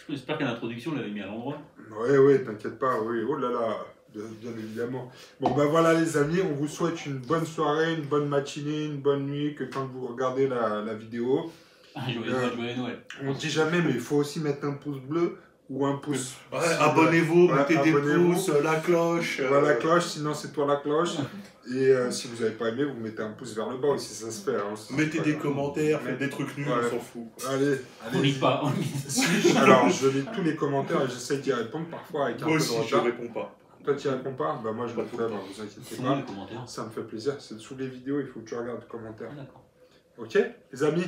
J'espère qu'à l'introduction, on l'avait mis à l'endroit. Ouais, t'inquiète pas, oui, oh là là, bien évidemment. Bon, bah voilà, les amis, on vous souhaite une bonne soirée, une bonne matinée, une bonne nuit, que quand vous regardez la vidéo, Ah, joyeux Noël. on dit jamais, mais il faut aussi mettre un pouce bleu ou un pouce. Ouais, abonnez-vous, Ouais, mettez des abonnez-vous. pouces, la cloche. Voilà la cloche, sinon c'est toi la cloche. Et si vous n'avez pas aimé, vous mettez un pouce vers le bas aussi, ça se fait. Hein, Mettez c'est des pas grave. commentaires, faites des trucs nuls, Ouais. on s'en fout. Allez, On lit pas. Si, alors je lis tous les commentaires et j'essaie d'y répondre parfois avec un Moi peu de aussi, je retard. réponds pas. Toi tu y réponds pas? Bah moi je Pas le fais, tout le bah, temps. vous inquiétez C'est pas. les commentaires. Ça me fait plaisir, c'est sous les vidéos, il faut que tu regardes les commentaires. Ah, d'accord. Ok les amis,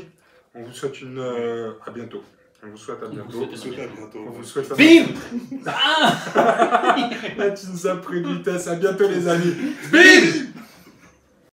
on vous souhaite une... à bientôt. On vous souhaite à bientôt. souhaite On se souhaite à bientôt. On vous souhaite à Bim. Là tu nous as pris de vitesse, à bientôt les amis. Bim.